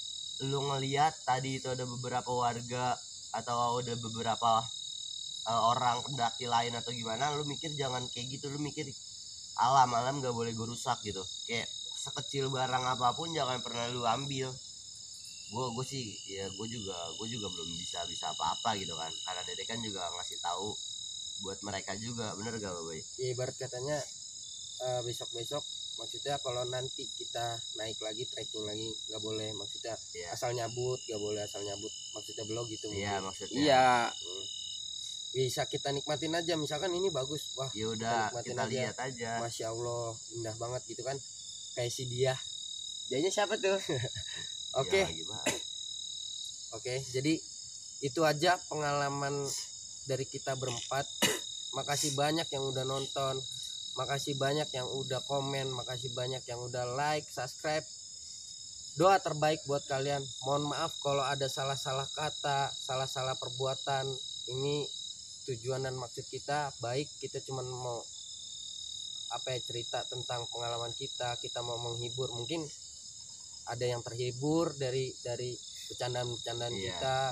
lu ngelihat tadi itu ada beberapa warga atau ada beberapa orang pendaki lain atau gimana, lu mikir jangan kayak gitu, lu mikir alam nggak boleh gue rusak gitu, kayak sekecil barang apapun jangan pernah lu ambil. Gue sih ya gue juga belum bisa apa-apa gitu kan, karena Dede kan juga ngasih tahu buat mereka juga, bener gak Boy? Ya ibarat katanya besok maksudnya kalau nanti kita naik lagi trekking lagi nggak boleh, maksudnya asal nyabut nggak boleh, asal nyabut maksudnya blog gitu. Iya maksudnya iya bisa kita nikmatin aja, misalkan ini bagus, wah ya udah kita lihat aja, masya Allah indah banget gitu kan, kayak si dianya siapa tuh. Oke. Oke, jadi itu aja pengalaman dari kita berempat. Makasih banyak yang udah nonton, makasih banyak yang udah komen, makasih banyak yang udah like, subscribe. Doa terbaik buat kalian. Mohon maaf kalau ada salah-salah kata, salah-salah perbuatan. Ini tujuan dan maksud kita baik, kita cuma mau cerita tentang pengalaman kita mau menghibur. Mungkin ada yang terhibur dari bercandaan kita,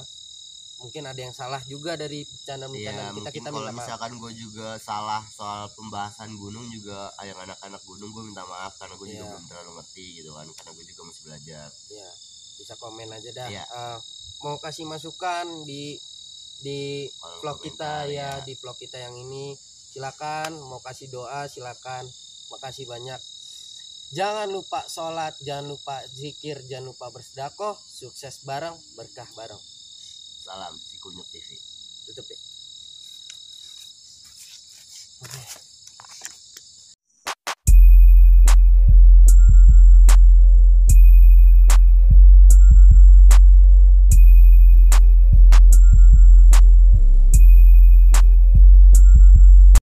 mungkin ada yang salah juga dari bercandaan kita kalau misalkan gue juga salah soal pembahasan gunung juga, yang anak-anak gunung gue minta maaf karena gue juga belum terlalu ngerti gitu kan, karena gue juga masih belajar. Bisa komen aja dah. Mau kasih masukan di vlog kita di vlog kita yang ini silakan, mau kasih doa silakan. Makasih banyak. Jangan lupa sholat, jangan lupa zikir, jangan lupa bersedekah. Sukses bareng, berkah bareng. Salam Sikunyuk TV. Tutup ya.